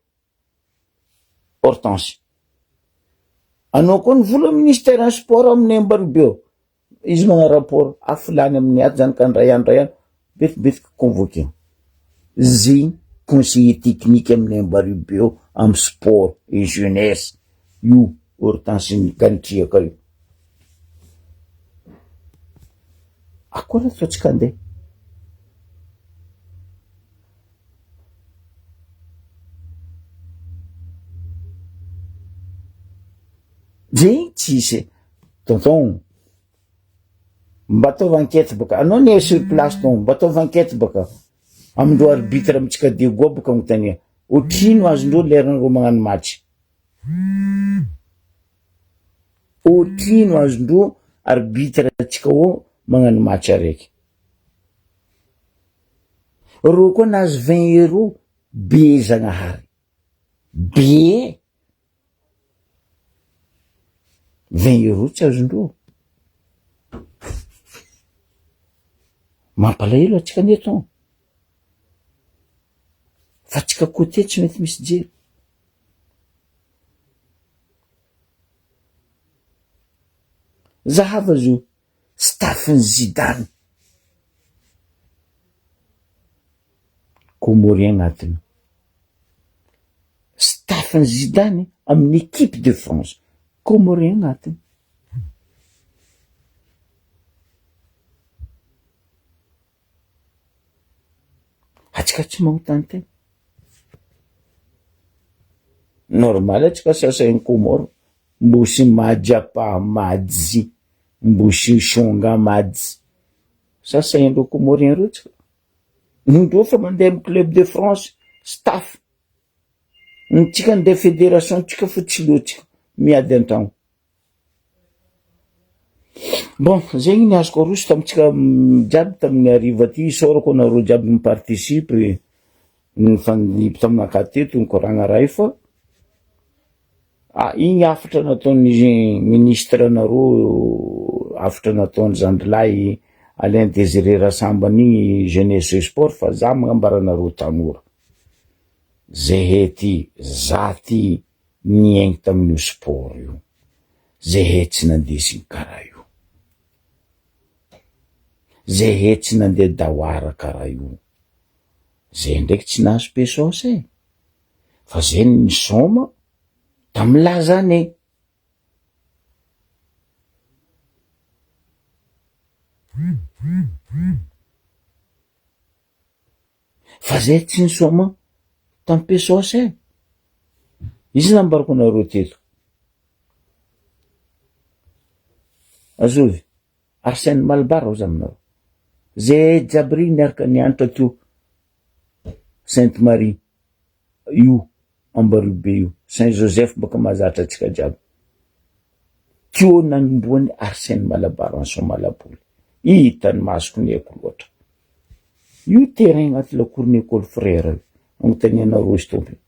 Hortense. Anao koa ny vola ministère en sport amin'ny Mbaribe. Izy magna rapport afilany amin'ny aty zanaka andray andray betibetika convoqué. Zegny conseiller technique amin'ny Mbaribe amin'ny sport et jeunesse. Io Hortense Ganitriaka io. Akory ataotsika andeha? Zegny tsisy tonton mba ataova enquête baka anao ne sur place ton mba ataova enquête baka amindreo arbitre amitsika Diego baka agnontania otrino azondreo leranareo magnano match, otrino azondreo arbitre atsika ao magnano match araiky. Reo koa nahazo 20 € be Zagnahary be 20 € tsy azondreo. Mampalahelo atsika neton fa atsika côté tsy mety misy jery. Zahava zo staffin Zidane Comorien agnatiny. Staffin Zidane amin'ny équipe de France Comorien agnatiny. atsika tsy mahotany tena normal atsika sasainy komoro mbosi majapa madzi mbosi shonga madzi sasaindro komorien reo tsika ndro fa mandeha amy club de France staff ntsika ndeha fédération tsika fa tsy loatsika miady antragno bon zegny ny azoko aroso tamitsika jiaby tamin'ny ariva ty sorako anareo jiaby miparticipe nifandipy taminaka teto ny koragna raha io fa igny afatra nataony ministre anareo afatra nataony zandrilahy Alain Désiré Rassambany jeunesse et sport fa za magnambara anareo tanora zehe ty za ty niaigny tamin'io sport io zehe tsy nandesiny karaha io zehe tsy nandeha dahoara karaha io zay ndraiky tsy nahazo pesosy fa zay nisoma tamy lazane fa zay tsy nisoma tamy pesosy izy nambarako anareo teto azovy Arsène Malbar ozy aminareo zay jiaby niaraka nianatra teo Sainte Marie io Ambaribe io Saint Joseph baka mahazatra atsika jiaby teo nanomboany Arsène Malbar anso Malaboly hitany masoko ny haiko loatra io terrain agnaty lakoron'ny école frère agnontanianareo izy tompony